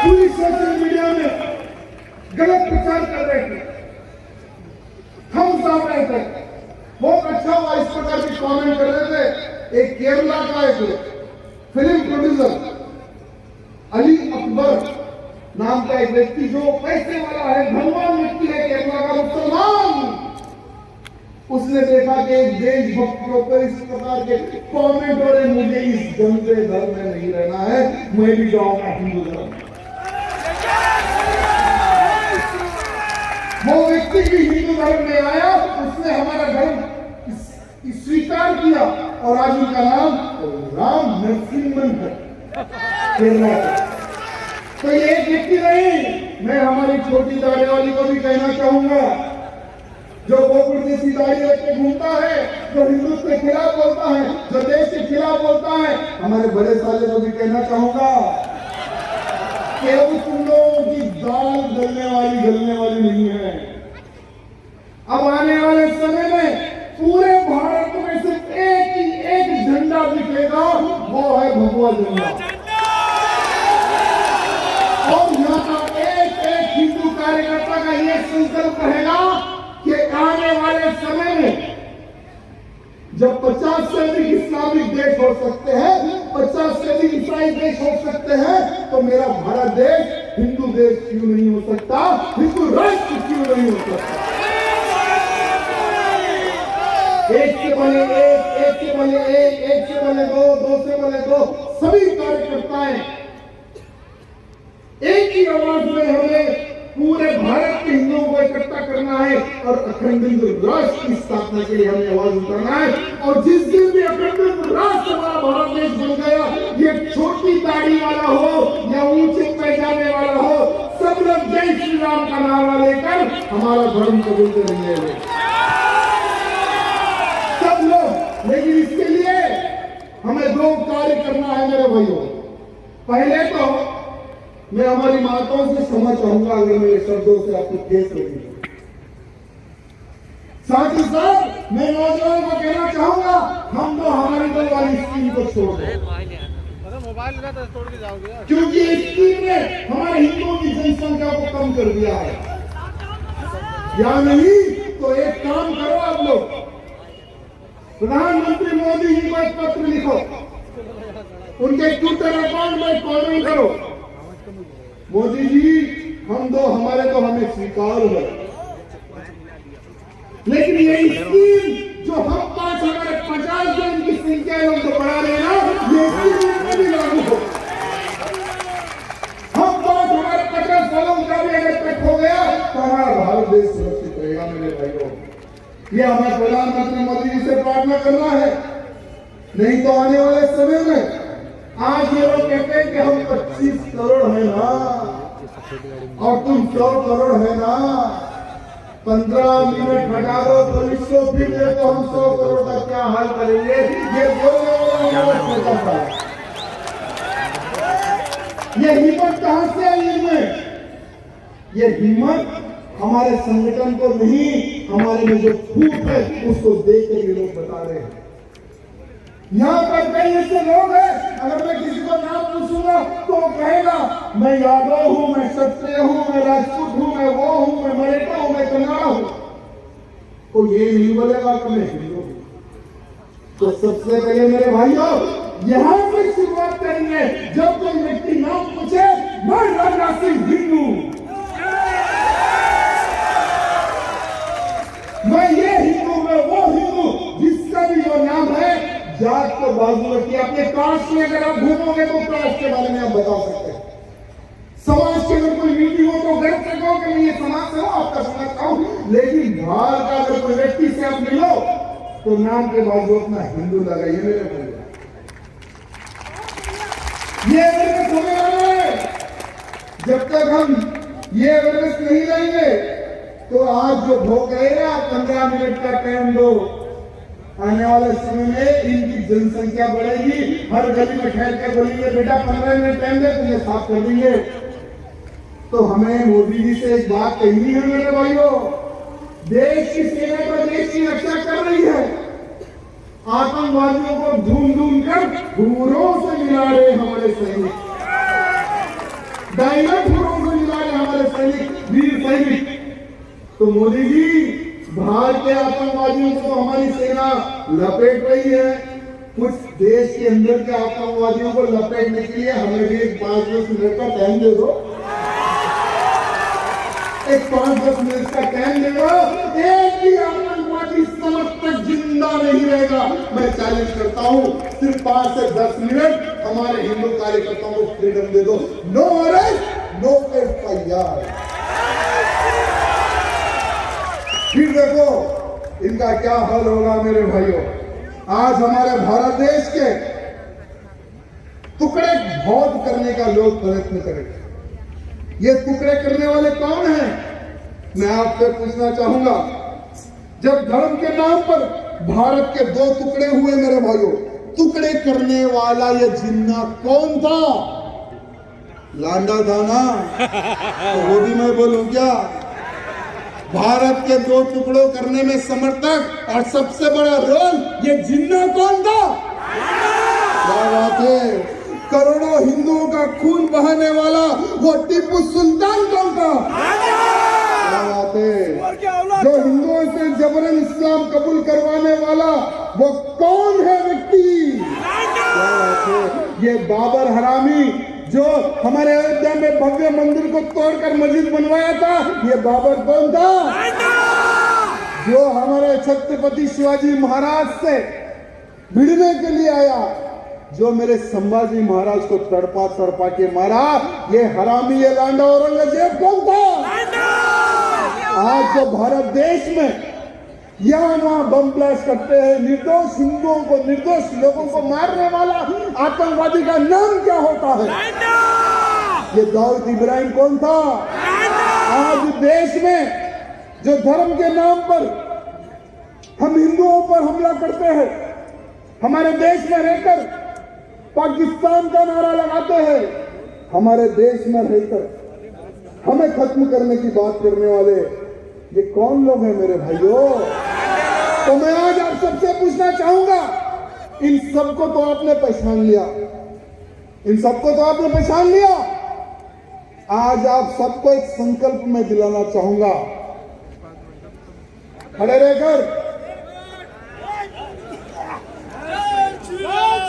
[SPEAKER 9] पूरी सोशल मीडिया में गलत प्रचार कर रहे थे, हम साफ रहे थे, बहुत अच्छा हुआ इस प्रकार के कमेंट कर रहे थे। एक केरला का एक फिल्म प्रोड्यूसर अली अकबर नाम का एक व्यक्ति, जो पैसे वाला है, धनवान व्यक्ति है, केरला का मुसलमान, उसने देखा कि एक देशभक्त के ऊपर इस प्रकार के कमेंट हो रहे, मुझे इस गंदे धर्म में नहीं रहना है, मैं भी जाऊंगा हिंदू धर्म में। वो व्यक्ति भी हिंदू धर्म में आया, उसने हमारा धर्म स्वीकार किया और आज उनका नाम राम नरसिम्हन है, केरला का। तो ये एक व्यक्ति नहीं, मैं हमारी छोटी दाढ़ी वाली को भी कहना चाहूंगा, जो गोकुल जैसी दाढ़ी रख के घूमता है, जो हिंदुत्व के खिलाफ बोलता है, जो देश के खिलाफ बोलता है, हमारे बड़े साले को भी कहना चाहूंगा कि तुम लोगों की दाल गलने वाली नहीं है। अब आने वाले समय में पूरे भारत में सिर्फ एक झंडा दिखेगा, वो है भगवा झंडा। और यहाँ का एक हिंदू कार्यकर्ता का ये संकल्प रहेगा कि आने वाले समय में जब 50 से अधिक इस्लामिक देश हो सकते हैं, 50 से अधिक ईसाई देश हो सकते हैं, तो मेरा भारत देश हिंदू देश क्यों नहीं हो सकता, हिंदू राष्ट्र क्यों नहीं हो सकता। एक से बने एक से बने एक से बने दो से बने दो, सभी कार्यकर्ताएं एक ही आवाज में हमें पूरे भारत के हिंदुओं को इकट्ठा करना है और अखंड हिंदू राष्ट्र की स्थापना के लिए हमें आवाज उठाना है। और जिस दिन भी अखंड हिंदू राष्ट्र हमारा भारत देश बन गया, ये छोटी दाढ़ी वाला हो या ऊंचे पैजामे वाला हो, सब लोग जय श्री राम का नारा लेकर हमारा धर्म कबूल करेंगे, सब लोग। लेकिन इसके लिए हमें दो कार्य करना है मेरे भाइयों। पहले तो मैं हमारी माताओं से क्षमा चाहूंगा अगर मेरे शब्दों से आपको ठेस लगी। साथ ही साथ मैं नौजवानों को कहना चाहूंगा, हम तो हमारी दो वाली स्कीम को छोड़ दें, मोबाइल तोड़ के जाओगे, क्योंकि इस स्कीम ने हमारे हिंदुओं की जनसंख्या को कम कर दिया है। या नहीं तो एक काम करो आप लोग, प्रधानमंत्री मोदी जी को एक पत्र लिखो उनके ट्विटर अकाउंट में कमेंट करो, मोदी जी हम दो हमारे तो हमें स्वीकार है, लेकिन ये स्कीम जो हम 5 हमारे 50 जन की संख्या लोग जो बढ़ा रहे हैं ना, ये स्कीम भी लागू हो। हम 5 हमारे 50 सालों का भी अगर तक हो गया तो हमारा भारत देश सुरक्षित रहेगा। मेरे भाइयों, ये हमें प्रधानमंत्री मोदी जी से प्रार्थना करना है, नहीं तो आने वाले समय में आज ये लोग कहते हैं कि हम 25 करोड़ है ना और तुम 100 करोड़ है ना, 15 मिनट हटा दो पुलिस को, फिर देखो हम 100 करोड़ का क्या हाल करेंगे। ये बोलने वाला ये हिम्मत कहां से आई इनमें? ये हिम्मत हमारे संगठन को नहीं, हमारे में जो फूट है उसको देख कर ये लोग बता रहे हैं। यहाँ पर कई ऐसे लोग हैं, अगर मैं किसी को नाम पूछूंगा तो वो कहेगा मैं यादव हूँ, मैं क्षत्रिय हूँ, मैं राजपूत हूँ, मैं वो हूँ, मैं मराठा हूँ, मैं कन्नड़ा हूँ, तो ये नहीं बोलेगा कि मैं हिंदू हूँ। तो सबसे पहले मेरे भाइयों यहाँ से शुरुआत करेंगे। जब कोई व्यक्ति नाम पूछे मैं राजनाथ सिंह हिंदू, मैं ये हिंदू, मैं वो हिंदू, जिसका भी जो नाम है जात को बाजू रखिए। अपने कास्ट में अगर आप घूमोगे तो कास्ट के बारे में आप बता सकते हैं। समाज की अगर कोई मीटिंग हो तो गर्व से कहो कि मैं ये समाज से हूं, आपका समाज का हूं, लेकिन बाहर का अगर कोई व्यक्ति से आप मिलो तो नाम के बाजू अपना हिंदू लगाइए। मेरे भाई ये अवेयरनेस होने वाला है। जब तक हम ये अवेयरनेस नहीं लेंगे तो आज जो भोग गए ना 15 मिनट का टाइम दो, आने वाले समय में इनकी जनसंख्या बढ़ेगी। हर गली में ठहर के बोलेंगे बेटा 15 मिनट टाइम दे, तुम्हें साफ कर देंगे। तो हमें मोदी जी से एक बात कहनी है मेरे भाइयों, देश की सेना पर देश की रक्षा कर रही है, आतंकवादियों को ढूंढ ढूंढ कर घूरों से मिला रहे हमारे सैनिक, डायमंड घूरों से मिला रहे हमारे सैनिक, वीर सैनिक। तो मोदी जी बाहर के आतंकवादियों को तो हमारी सेना लपेट रही है, कुछ देश के अंदर के आतंकवादियों को लपेटने के लिए हमें भी एक 5-10 मिनट का टाइम दे दो। एक 5-10 मिनट का टाइम दे दो, एक भी आतंकवादी समर्थक जिंदा नहीं रहेगा। मैं चैलेंज करता हूं, सिर्फ 5 से 10 मिनट हमारे हिंदू कार्यकर्ताओं को फ्रीडम दे दो। No arrest, no FIR. फिर देखो इनका क्या हाल होगा मेरे भाइयों। आज हमारे भारत देश के टुकड़े बहुत करने का लोग प्रयत्न करेंगे। ये टुकड़े करने वाले कौन हैं? मैं आपसे पूछना चाहूंगा, जब धर्म के नाम पर भारत के 2 टुकड़े हुए मेरे भाइयों, टुकड़े करने वाला ये जिन्ना कौन था? लांडा था ना? तो वो भी मैं बोलूं क्या? भारत के 2 टुकड़ों करने में समर्थक और सबसे बड़ा रोल ये जिन्ना कौन था? क्या बात है? करोड़ों हिंदुओं का खून बहाने वाला वो टिप्पू सुल्तान कौन था? क्या बात है? जो हिंदुओं से जबरन इस्लाम कबूल करवाने वाला वो कौन है व्यक्ति? क्या बात है? ये बाबर हरामी जो हमारे अयोध्या में भव्य मंदिर को तोड़कर मस्जिद बनवाया था, ये बाबर कौन था? जो हमारे छत्रपति शिवाजी महाराज से भिड़ने के लिए आया, जो मेरे संभाजी महाराज को तड़पा तड़पा के मारा, ये हरामी, ये लांडा औरंगजेब कौन था? आज जो भारत देश में यहाँ वहां बम ब्लास्ट करते हैं, निर्दोष हिंदुओं को, निर्दोष लोगों को मारने वाला आतंकवादी का नाम क्या होता है? ये दाऊद इब्राहिम कौन था? आज देश में जो धर्म के नाम पर हम हिंदुओं पर हमला करते हैं, हमारे देश में रहकर पाकिस्तान का नारा लगाते हैं, हमारे देश में रहकर हमें खत्म करने की बात करने वाले ये कौन लोग हैं मेरे भाइयों? तो मैं आज आप सबसे पूछना चाहूंगा, इन सबको तो आपने पहचान लिया, इन सबको तो आपने पहचान लिया। आज आप सबको एक संकल्प में दिलाना चाहूंगा, खड़े रहकर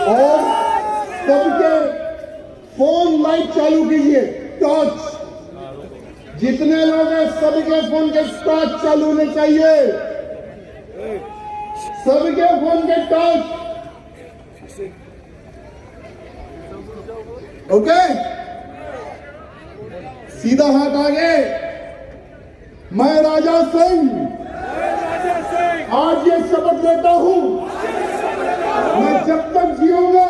[SPEAKER 9] और सबके फोन लाइट चालू कीजिए, टॉर्च। जितने लोग हैं सबके फोन के टॉर्च चालू होने चाहिए, सबके फोन के टॉर्च। ओके, सीधा हाथ आगे। मैं राजा सिंह आज ये शपथ लेता हूं, मैं जब तक जीऊंगा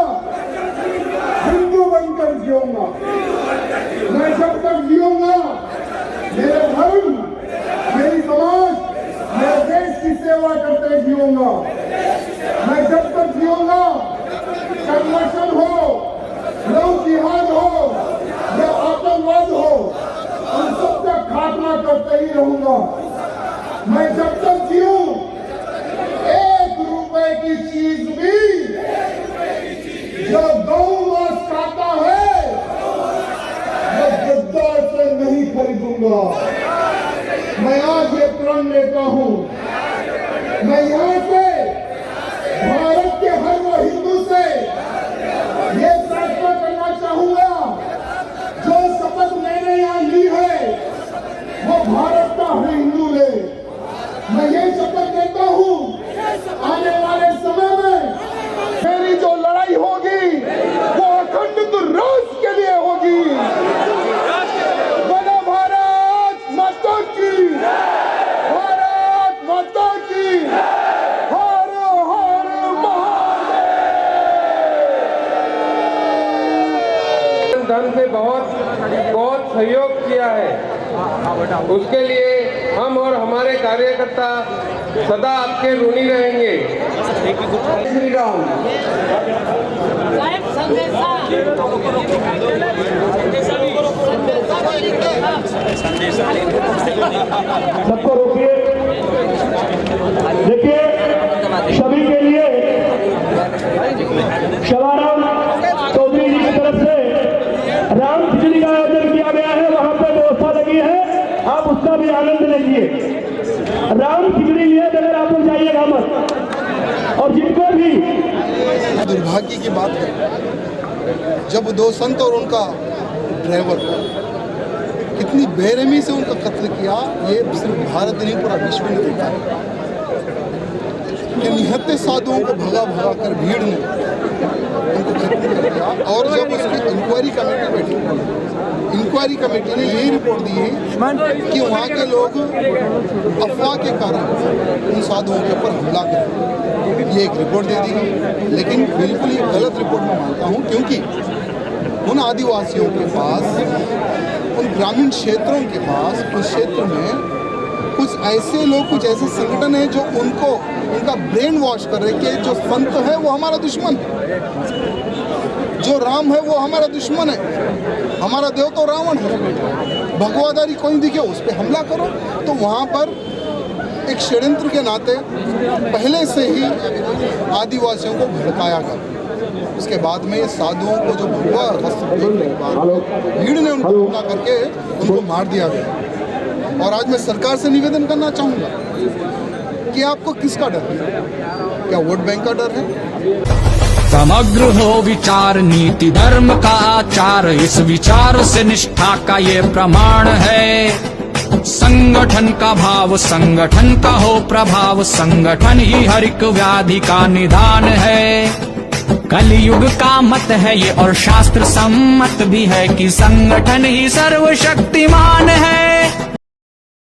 [SPEAKER 9] हिंदू बनकर जीऊंगा। मैं जब तक जीऊंगा मेरे धर्म, मेरी समाज, मेरे देश की सेवा करते जीऊंगा। मैं जब तक जीऊंगा कन्वर्शन हो, लव जिहाद हो या आतंकवाद हो, उन सबका खात्मा करते ही रहूंगा। मैं जब तक जीऊं 1 रुपए की चीज भी जो गौ मांस खाता है मैं गद्दार से नहीं खरीदूंगा। मैं आज ये प्रण लेता हूं, मैं यहां से भारत के हर वो हिंदू से ये प्रार्थना करना चाहूंगा, जो शपथ मैंने यहां ली है वो भारत का हर हिंदू ले। मैं ये शपथ लेता हूं, आने वाले समय में मेरी जो लड़ाई होगी वो अखंडित राष्ट्र के लिए होगी। बोलो भारत माता की, भारत माता की, हर हर महादेव।
[SPEAKER 10] धन से बहुत सहयोग किया है, उसके लिए हम और हमारे कार्यकर्ता सदा आपके ऋणी रहेंगे। श्री राम।
[SPEAKER 5] सबको रोकिए, देखिए सभी के लिए शवाराम चौधरी जी की तरफ से राम खिचड़ी का आयोजन किया गया है। वहां पर व्यवस्था लगी है, आप उसका भी आनंद लीजिए। राम खिचड़ी लिए बगैर आप लोग जाइएगा मत। और जिनको भी
[SPEAKER 9] दुर्भाग्य की बात है, जब 2 संत और उनका ड्राइवर कितनी बेरहमी से उनका कत्ल किया, ये सिर्फ भारत नहीं पूरा विश्व ने देखा है कि निहत्थे साधुओं को भगा भगा कर भीड़ ने उनको खत्म कर दिया। और जब उसकी इंक्वायरी कमेटी बैठी, इंक्वायरी कमेटी ने यही रिपोर्ट दी कि वहाँ के लोग अफवाह के कारण उन साधुओं के ऊपर हमला करें, ये एक रिपोर्ट दे दी। लेकिन बिल्कुल ये गलत रिपोर्ट मैं मानता हूँ, क्योंकि उन आदिवासियों के पास, उन ग्रामीण क्षेत्रों के पास, उस क्षेत्र में कुछ ऐसे लोग, कुछ ऐसे संगठन हैं जो उनको उनका ब्रेन वॉश कर रहे हैं कि जो संत है वो हमारा दुश्मन है, जो राम है वो हमारा दुश्मन है, हमारा देव तो रावण है, भगवादारी कोई दिखे उस पर हमला करो। तो वहाँ पर एक षड्यंत्र के नाते पहले से ही आदिवासियों को भड़काया गया। उसके बाद में साधुओं को जो भगवा वस्त्र देखने के बाद भीड़ ने उनको हमला करके उनको मार दिया गया। और आज मैं सरकार से निवेदन करना चाहूँगा कि आपको किसका डर है? क्या वोट बैंक का डर है?
[SPEAKER 4] समग्र हो विचार, नीति धर्म का आचार, इस विचार से निष्ठा का ये प्रमाण है। संगठन का भाव, संगठन का हो प्रभाव, संगठन ही हर एक व्याधि का निदान है। कलयुग का मत है ये और शास्त्र सम्मत भी है कि संगठन ही सर्वशक्तिमान है।